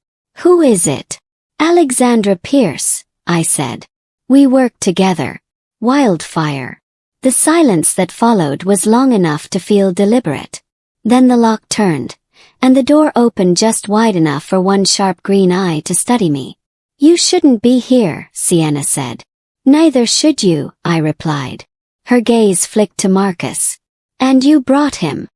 "Who is it?" "Alexandra Pierce," I said. "We work together." Wildfire. The silence that followed was long enough to feel deliberate. Then the lock turned, and the door opened just wide enough for one sharp green eye to study me. "You shouldn't be here," Sienna said. "Neither should you," I replied. Her gaze flicked to Marcus. "And you brought him."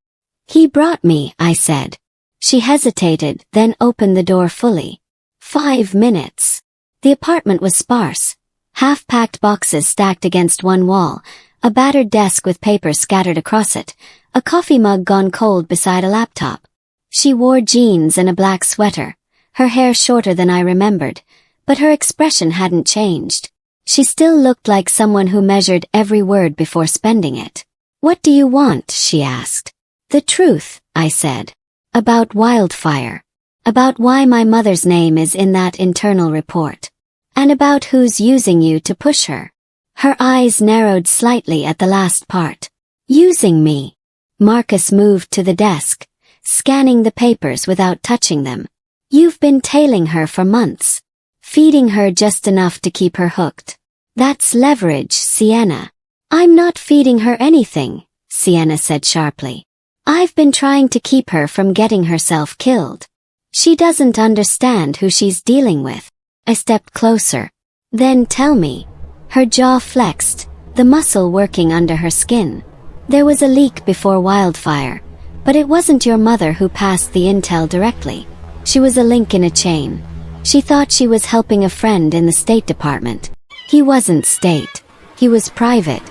"He brought me," I said. She hesitated, then opened the door fully. 5 minutes. The apartment was sparse. Half-packed boxes stacked against one wall, a battered desk with papers scattered across it, a coffee mug gone cold beside a laptop. She wore jeans and a black sweater, her hair shorter than I remembered, but her expression hadn't changed. She still looked like someone who measured every word before spending it. "What do you want?" she asked. "The truth," I said. "About Wildfire. About why my mother's name is in that internal report. And about who's using you to push her." Her eyes narrowed slightly at the last part. "Using me." Marcus moved to the desk, scanning the papers without touching them. "You've been tailing her for months. Feeding her just enough to keep her hooked. That's leverage, Sienna." "I'm not feeding her anything," Sienna said sharply. "I've been trying to keep her from getting herself killed. She doesn't understand who she's dealing with." I stepped closer. "Then tell me." Her jaw flexed, the muscle working under her skin. "There was a leak before Wildfire, but it wasn't your mother who passed the intel directly. She was a link in a chain. She thought she was helping a friend in the State Department. He wasn't state. He was private.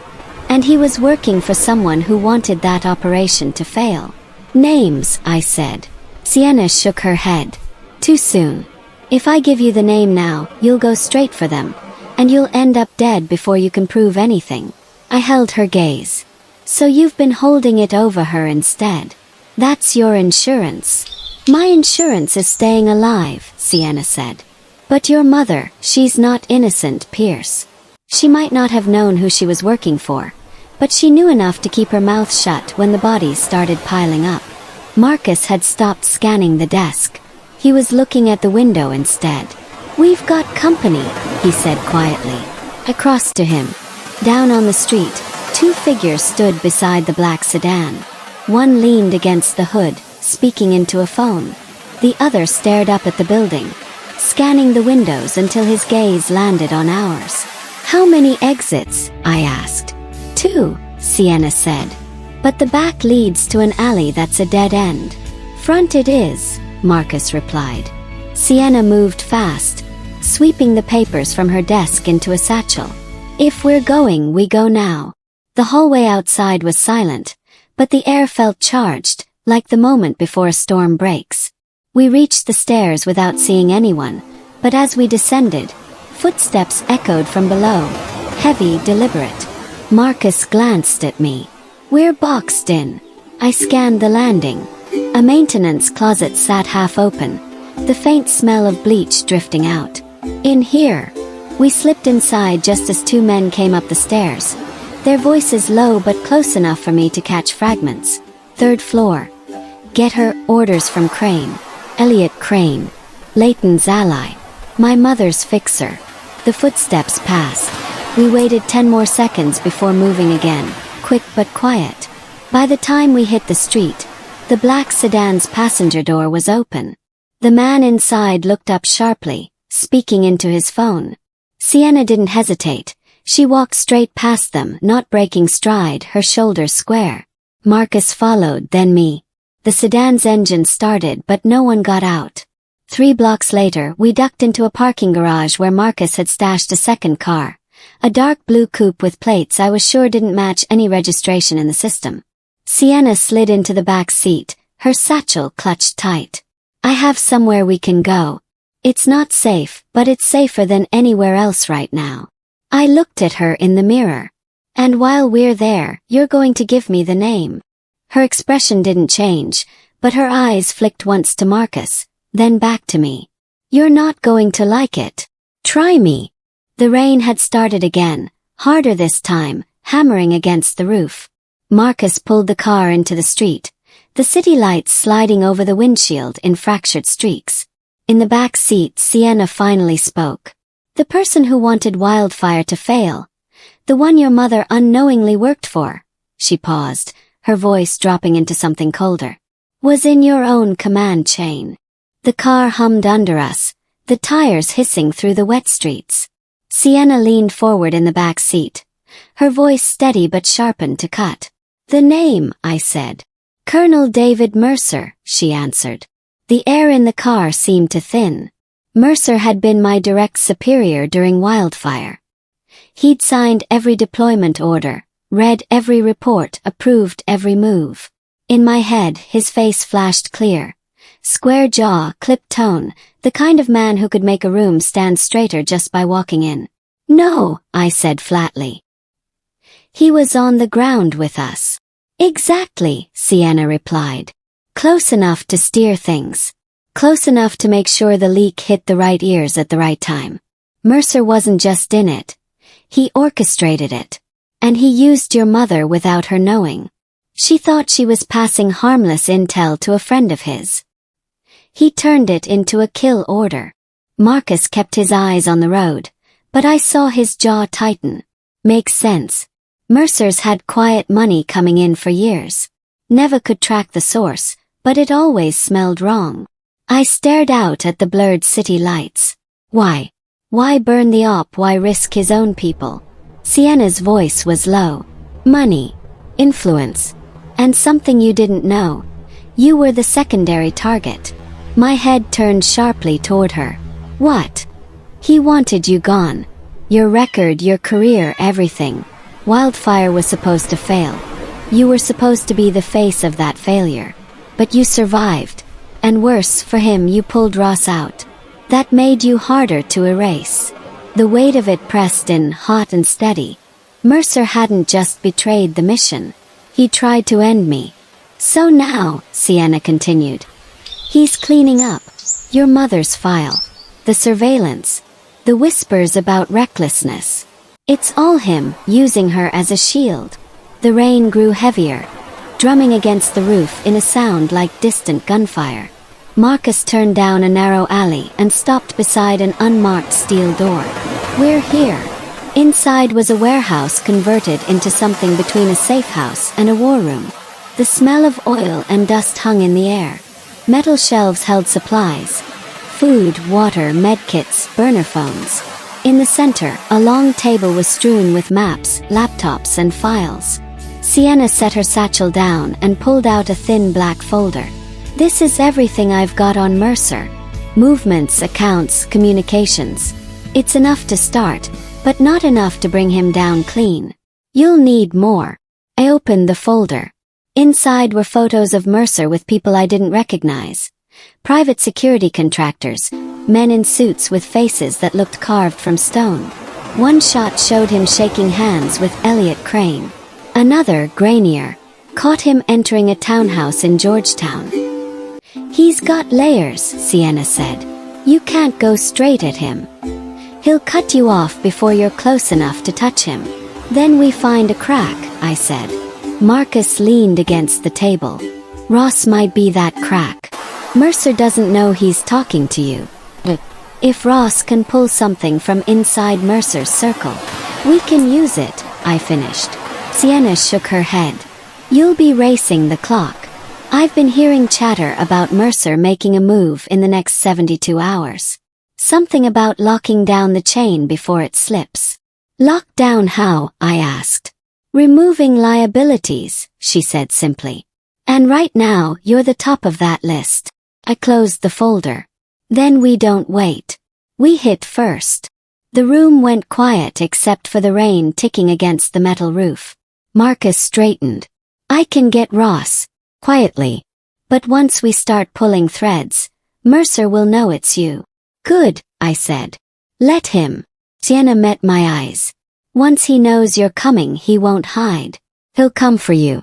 And he was working for someone who wanted that operation to fail." "Names," I said. Sienna shook her head. "Too soon. If I give you the name now, you'll go straight for them, and you'll end up dead before you can prove anything." I held her gaze. "So you've been holding it over her instead. That's your insurance." "My insurance is staying alive," Sienna said. "But your mother, she's not innocent, Pierce. She might not have known who she was working for, but she knew enough to keep her mouth shut when the bodies started piling up." Marcus had stopped scanning the desk. He was looking at the window instead. "We've got company," he said quietly. I crossed to him. Down on the street, 2 figures stood beside the black sedan. One leaned against the hood, speaking into a phone. The other stared up at the building, scanning the windows until his gaze landed on ours. "How many exits?" I asked. 2, Sienna said. "But the back leads to an alley that's a dead end." "Front it is," Marcus replied. Sienna moved fast, sweeping the papers from her desk into a satchel. "If we're going, we go now." The hallway outside was silent, but the air felt charged, like the moment before a storm breaks. We reached the stairs without seeing anyone, but as we descended, footsteps echoed from below, heavy, deliberate. Marcus glanced at me. "We're boxed in." I scanned the landing. A maintenance closet sat half open, the faint smell of bleach drifting out. "In here." We slipped inside just as 2 men came up the stairs, their voices low but close enough for me to catch fragments. "3rd floor. Get her, orders from Crane. Elliot Crane. Leighton's ally. My mother's fixer." The footsteps passed. We waited 10 more seconds before moving again, quick but quiet. By the time we hit the street, the black sedan's passenger door was open. The man inside looked up sharply, speaking into his phone. Sienna didn't hesitate. She walked straight past them, not breaking stride, her shoulders square. Marcus followed, then me. The sedan's engine started, but no one got out. 3 blocks later, we ducked into a parking garage where Marcus had stashed a second car. A dark blue coupe with plates I was sure didn't match any registration in the system. Sienna slid into the back seat, her satchel clutched tight. "I have somewhere we can go. It's not safe, but it's safer than anywhere else right now." I looked at her in the mirror. "And while we're there, you're going to give me the name." Her expression didn't change, but her eyes flicked once to Marcus, then back to me. "You're not going to like it. Try me." The rain had started again, harder this time, hammering against the roof. Marcus pulled the car into the street, the city lights sliding over the windshield in fractured streaks. In the back seat, Sienna finally spoke. "The person who wanted Wildfire to fail. The one your mother unknowingly worked for." She paused, her voice dropping into something colder. "Was in your own command chain." The car hummed under us, the tires hissing through the wet streets. Sienna leaned forward in the back seat, her voice steady but sharpened to cut. "The name," I said. "Colonel David Mercer," she answered. The air in the car seemed to thin. Mercer had been my direct superior during Wildfire. He'd signed every deployment order, read every report, approved every move. In my head, his face flashed clear. Square jaw, clipped tone, the kind of man who could make a room stand straighter just by walking in. "No," I said flatly. "He was on the ground with us." "Exactly," Sienna replied. "Close enough to steer things. Close enough to make sure the leak hit the right ears at the right time. Mercer wasn't just in it. He orchestrated it. And he used your mother without her knowing. She thought she was passing harmless intel to a friend of his. He turned it into a kill order." Marcus kept his eyes on the road, but I saw his jaw tighten. "Makes sense. Mercer's had quiet money coming in for years. Never could track the source, but it always smelled wrong." I stared out at the blurred city lights. Why? Why burn the op? Why risk his own people? Sienna's voice was low. "Money, influence, and something you didn't know. You were the secondary target." My head turned sharply toward her. "What?" "He wanted you gone. Your record, your career, everything. Wildfire was supposed to fail. You were supposed to be the face of that failure. But you survived. And worse, for him, you pulled Ross out. That made you harder to erase." The weight of it pressed in, hot and steady. Mercer hadn't just betrayed the mission. He tried to end me. "So now," Sienna continued, "he's cleaning up. Your mother's file. The surveillance. The whispers about recklessness. It's all him, using her as a shield." The rain grew heavier, drumming against the roof in a sound like distant gunfire. Marcus turned down a narrow alley and stopped beside an unmarked steel door. "We're here." Inside was a warehouse converted into something between a safe house and a war room. The smell of oil and dust hung in the air. Metal shelves held supplies. Food, water, medkits, burner phones. In the center, a long table was strewn with maps, laptops, and files. Sienna set her satchel down and pulled out a thin black folder. "This is everything I've got on Mercer. Movements, accounts, communications. It's enough to start, but not enough to bring him down clean. You'll need more." I opened the folder. Inside were photos of Mercer with people I didn't recognize. Private security contractors, men in suits with faces that looked carved from stone. One shot showed him shaking hands with Elliot Crane. Another, grainier, caught him entering a townhouse in Georgetown. "He's got layers," Sienna said. "You can't go straight at him. He'll cut you off before you're close enough to touch him. Then we find a crack," I said. Marcus leaned against the table. "Ross might be that crack. Mercer doesn't know he's talking to you. If Ross can pull something from inside Mercer's circle, we can use it," I finished. Sienna shook her head. "You'll be racing the clock. I've been hearing chatter about Mercer making a move in the next 72 hours. Something about locking down the chain before it slips. Lock down how? I asked. Removing liabilities, she said simply. And right now, you're the top of that list. I closed the folder. Then we don't wait. We hit first. The room went quiet except for the rain ticking against the metal roof. Marcus straightened. I can get Ross. Quietly. But once we start pulling threads, Mercer will know it's you. Good, I said. Let him. Sienna met my eyes. Once he knows you're coming, he won't hide. He'll come for you.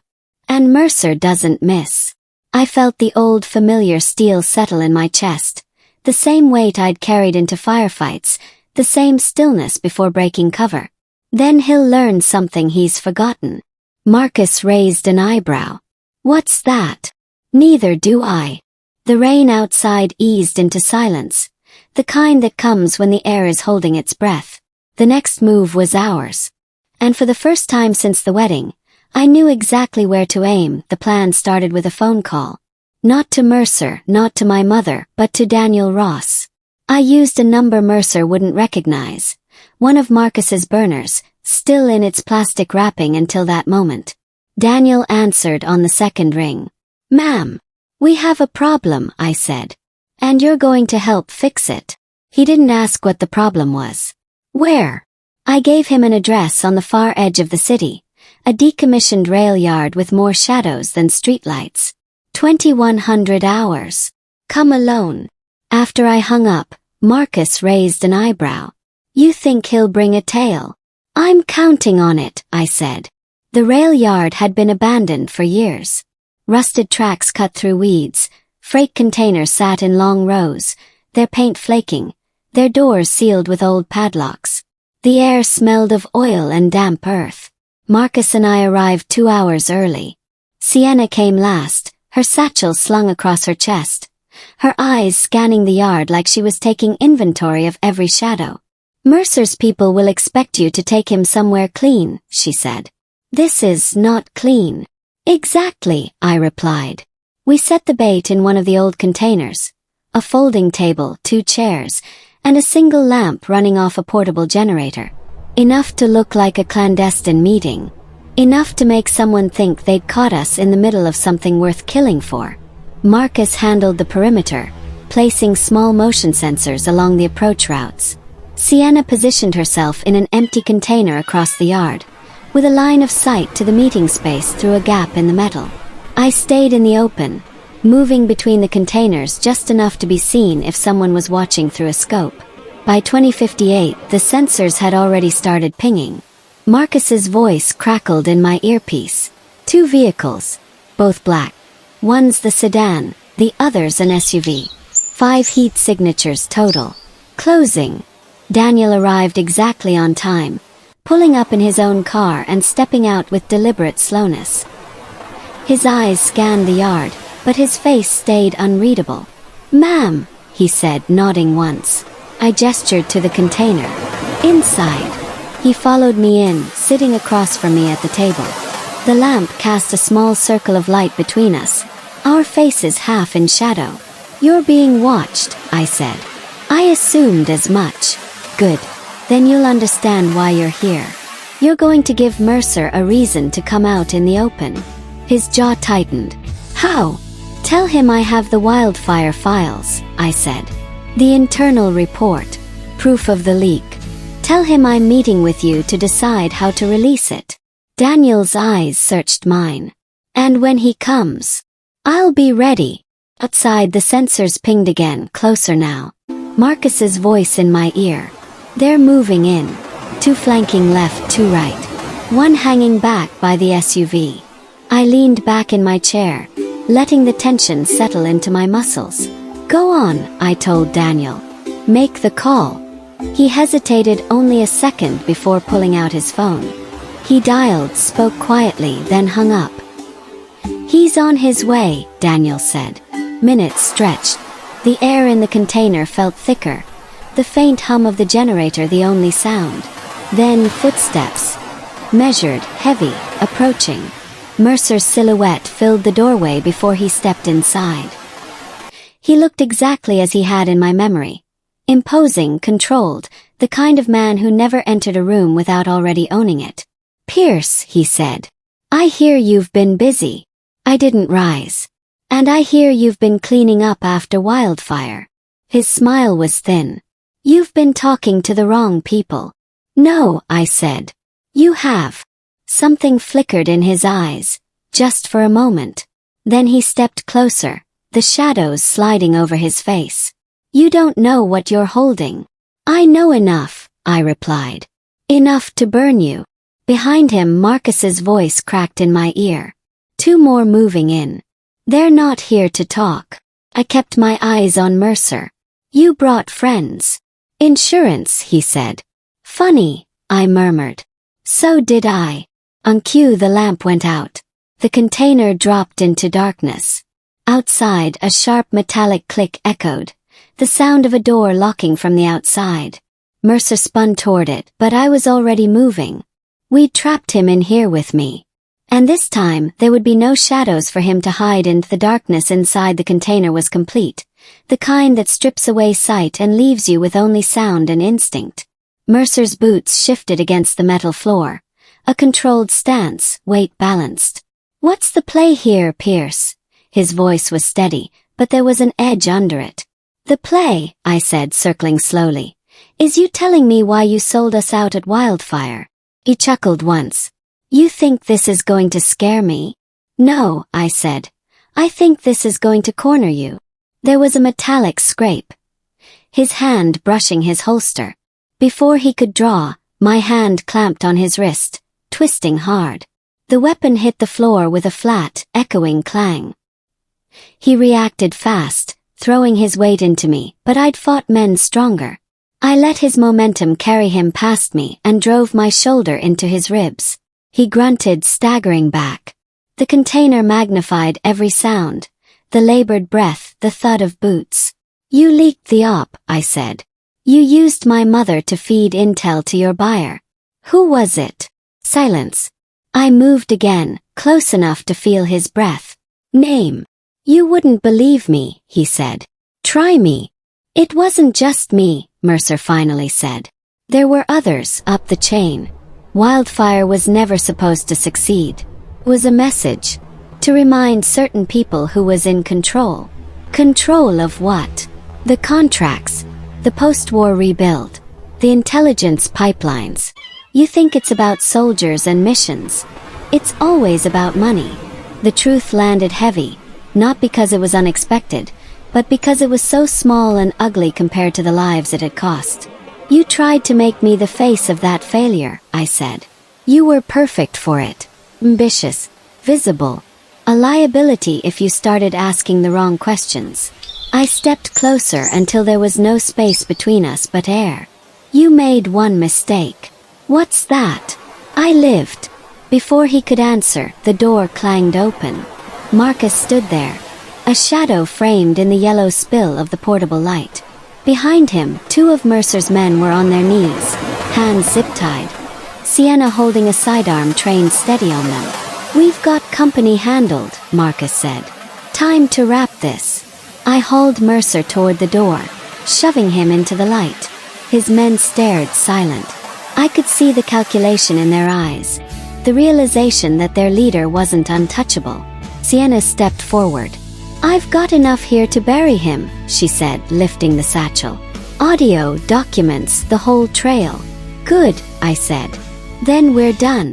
And Mercer doesn't miss. I felt the old familiar steel settle in my chest, the same weight I'd carried into firefights, the same stillness before breaking cover. Then he'll learn something he's forgotten. Marcus raised an eyebrow. What's that? Neither do I. The rain outside eased into silence, the kind that comes when the air is holding its breath. The next move was ours. And for the first time since the wedding, I knew exactly where to aim. The plan started with a phone call. Not to Mercer, not to my mother, but to Daniel Ross. I used a number Mercer wouldn't recognize. One of Marcus's burners, still in its plastic wrapping until that moment. Daniel answered on the second ring. Ma'am, we have a problem, I said. And you're going to help fix it. He didn't ask what the problem was. Where? I gave him an address on the far edge of the city, a decommissioned rail yard with more shadows than streetlights. 2100 hours. Come alone. After I hung up, Marcus raised an eyebrow. You think he'll bring a tail? I'm counting on it, I said. The rail yard had been abandoned for years. Rusted tracks cut through weeds, freight containers sat in long rows, their paint flaking, their doors sealed with old padlocks. The air smelled of oil and damp earth. Marcus and I arrived 2 hours early. Sienna came last, her satchel slung across her chest, her eyes scanning the yard like she was taking inventory of every shadow. Mercer's people will expect you to take him somewhere clean, she said. This is not clean. Exactly, I replied. We set the bait in one of the old containers. A folding table, 2 chairs, and a single lamp running off a portable generator. Enough to look like a clandestine meeting. Enough to make someone think they'd caught us in the middle of something worth killing for. Marcus handled the perimeter, placing small motion sensors along the approach routes. Sienna positioned herself in an empty container across the yard, with a line of sight to the meeting space through a gap in the metal. I stayed in the open, moving between the containers just enough to be seen if someone was watching through a scope. By 2058, the sensors had already started pinging. Marcus's voice crackled in my earpiece. 2 vehicles, both black. One's the sedan, the other's an SUV. 5 heat signatures total. Closing. Daniel arrived exactly on time, pulling up in his own car and stepping out with deliberate slowness. His eyes scanned the yard, but his face stayed unreadable. Ma'am, he said, nodding once. I gestured to the container. Inside. He followed me in, sitting across from me at the table. The lamp cast a small circle of light between us, our faces half in shadow. You're being watched, I said. I assumed as much. Good. Then you'll understand why you're here. You're going to give Mercer a reason to come out in the open. His jaw tightened. How? Tell him I have the wildfire files, I said. The internal report. Proof of the leak. Tell him I'm meeting with you to decide how to release it. Daniel's eyes searched mine. And when he comes, I'll be ready. Outside, the sensors pinged again, closer now. Marcus's voice in my ear. They're moving in. 2 flanking left, 2 right. 1 hanging back by the SUV. I leaned back in my chair, letting the tension settle into my muscles. Go on, I told Daniel. Make the call. He hesitated only a second before pulling out his phone. He dialed, spoke quietly, then hung up. He's on his way, Daniel said. Minutes stretched. The air in the container felt thicker, the faint hum of the generator the only sound. Then footsteps. Measured, heavy, approaching. Mercer's silhouette filled the doorway before he stepped inside. He looked exactly as he had in my memory. Imposing, controlled, the kind of man who never entered a room without already owning it. "Pierce," he said. "I hear you've been busy." I didn't rise. "And I hear you've been cleaning up after wildfire." His smile was thin. "You've been talking to the wrong people." "No," I said. "You have." Something flickered in his eyes, just for a moment. Then he stepped closer, the shadows sliding over his face. "You don't know what you're holding." "I know enough," I replied. "Enough to burn you." Behind him, Marcus's voice cracked in my ear. "Two more moving in. They're not here to talk." I kept my eyes on Mercer. "You brought friends." "Insurance," he said. "Funny," I murmured. "So did I." On cue, the lamp went out. The container dropped into darkness. Outside, a sharp metallic click echoed, the sound of a door locking from the outside. Mercer spun toward it, but I was already moving. We'd trapped him in here with me. And this time, there would be no shadows for him to hide in. The darkness inside the container was complete, the kind that strips away sight and leaves you with only sound and instinct. Mercer's boots shifted against the metal floor. A controlled stance, weight balanced. "What's the play here, Pierce?" His voice was steady, but there was an edge under it. "The play," I said, circling slowly, "is you telling me why you sold us out at Wildfire." He chuckled once. "You think this is going to scare me?" "No," I said. "I think this is going to corner you." There was a metallic scrape, his hand brushing his holster. Before he could draw, my hand clamped on his wrist, twisting hard. The weapon hit the floor with a flat, echoing clang. He reacted fast, throwing his weight into me, but I'd fought men stronger. I let his momentum carry him past me and drove my shoulder into his ribs. He grunted, staggering back. The container magnified every sound, the labored breath, the thud of boots. "You leaked the op," I said. "You used my mother to feed intel to your buyer." "Who was it?" Silence. I moved again, close enough to feel his breath. "Name." "You wouldn't believe me," he said. "Try me." "It wasn't just me," Mercer finally said. "There were others up the chain. Wildfire was never supposed to succeed. It was a message. To remind certain people who was in control. Control of what? The contracts. The post-war rebuild. The intelligence pipelines. You think it's about soldiers and missions. It's always about money." The truth landed heavy, not because it was unexpected, but because it was so small and ugly compared to the lives it had cost. "You tried to make me the face of that failure," I said. "You were perfect for it. Ambitious, visible. A liability if you started asking the wrong questions." I stepped closer until there was no space between us but air. "You made one mistake." "What's that?" I lived. Before he could answer, the door clanged open. Marcus stood there, a shadow framed in the yellow spill of the portable light. Behind him, two of Mercer's men were on their knees, hands zip-tied. Sienna holding a sidearm trained steady on them. "We've got company handled," Marcus said. "Time to wrap this." I hauled Mercer toward the door, shoving him into the light. His men stared, silent. I could see the calculation in their eyes, the realization that their leader wasn't untouchable. Sienna stepped forward. "I've got enough here to bury him," she said, lifting the satchel. "Audio, documents, the whole trail." "Good," I said. "Then we're done."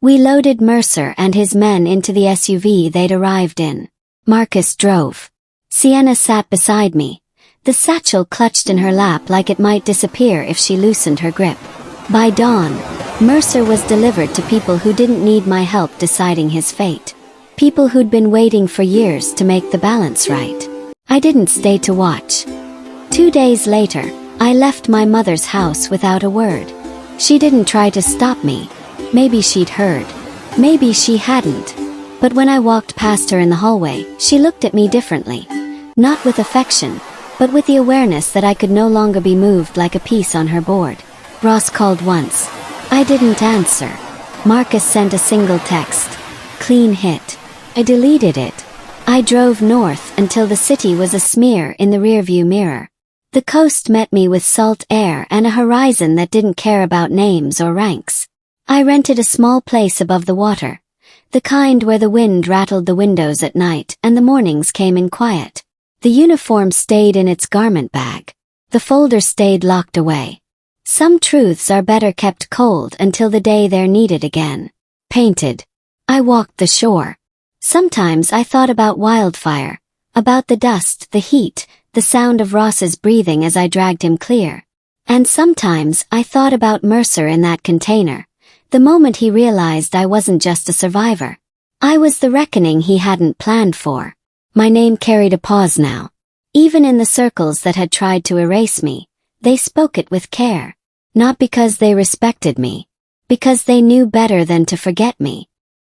We loaded Mercer and his men into the SUV they'd arrived in. Marcus drove. Sienna sat beside me, the satchel clutched in her lap like it might disappear if she loosened her grip. By dawn, Mercer was delivered to people who didn't need my help deciding his fate. People who'd been waiting for years to make the balance right. I didn't stay to watch. 2 days later, I left my mother's house without a word. She didn't try to stop me. Maybe she'd heard. Maybe she hadn't. But when I walked past her in the hallway, she looked at me differently. Not with affection, but with the awareness that I could no longer be moved like a piece on her board. Ross called once. I didn't answer. Marcus sent a single text. Clean hit. I deleted it. I drove north until the city was a smear in the rearview mirror. The coast met me with salt air and a horizon that didn't care about names or ranks. I rented a small place above the water, the kind where the wind rattled the windows at night and the mornings came in quiet. The uniform stayed in its garment bag. The folder stayed locked away. Some truths are better kept cold until the day they're needed again. Painted. I walked the shore. Sometimes I thought about wildfire, about the dust, the heat, the sound of Ross's breathing as I dragged him clear. And sometimes I thought about Mercer in that container, the moment he realized I wasn't just a survivor. I was the reckoning he hadn't planned for. My name carried a pause now. Even in the circles that had tried to erase me, they spoke it with care. Not because they respected me, because they knew better than to forget me.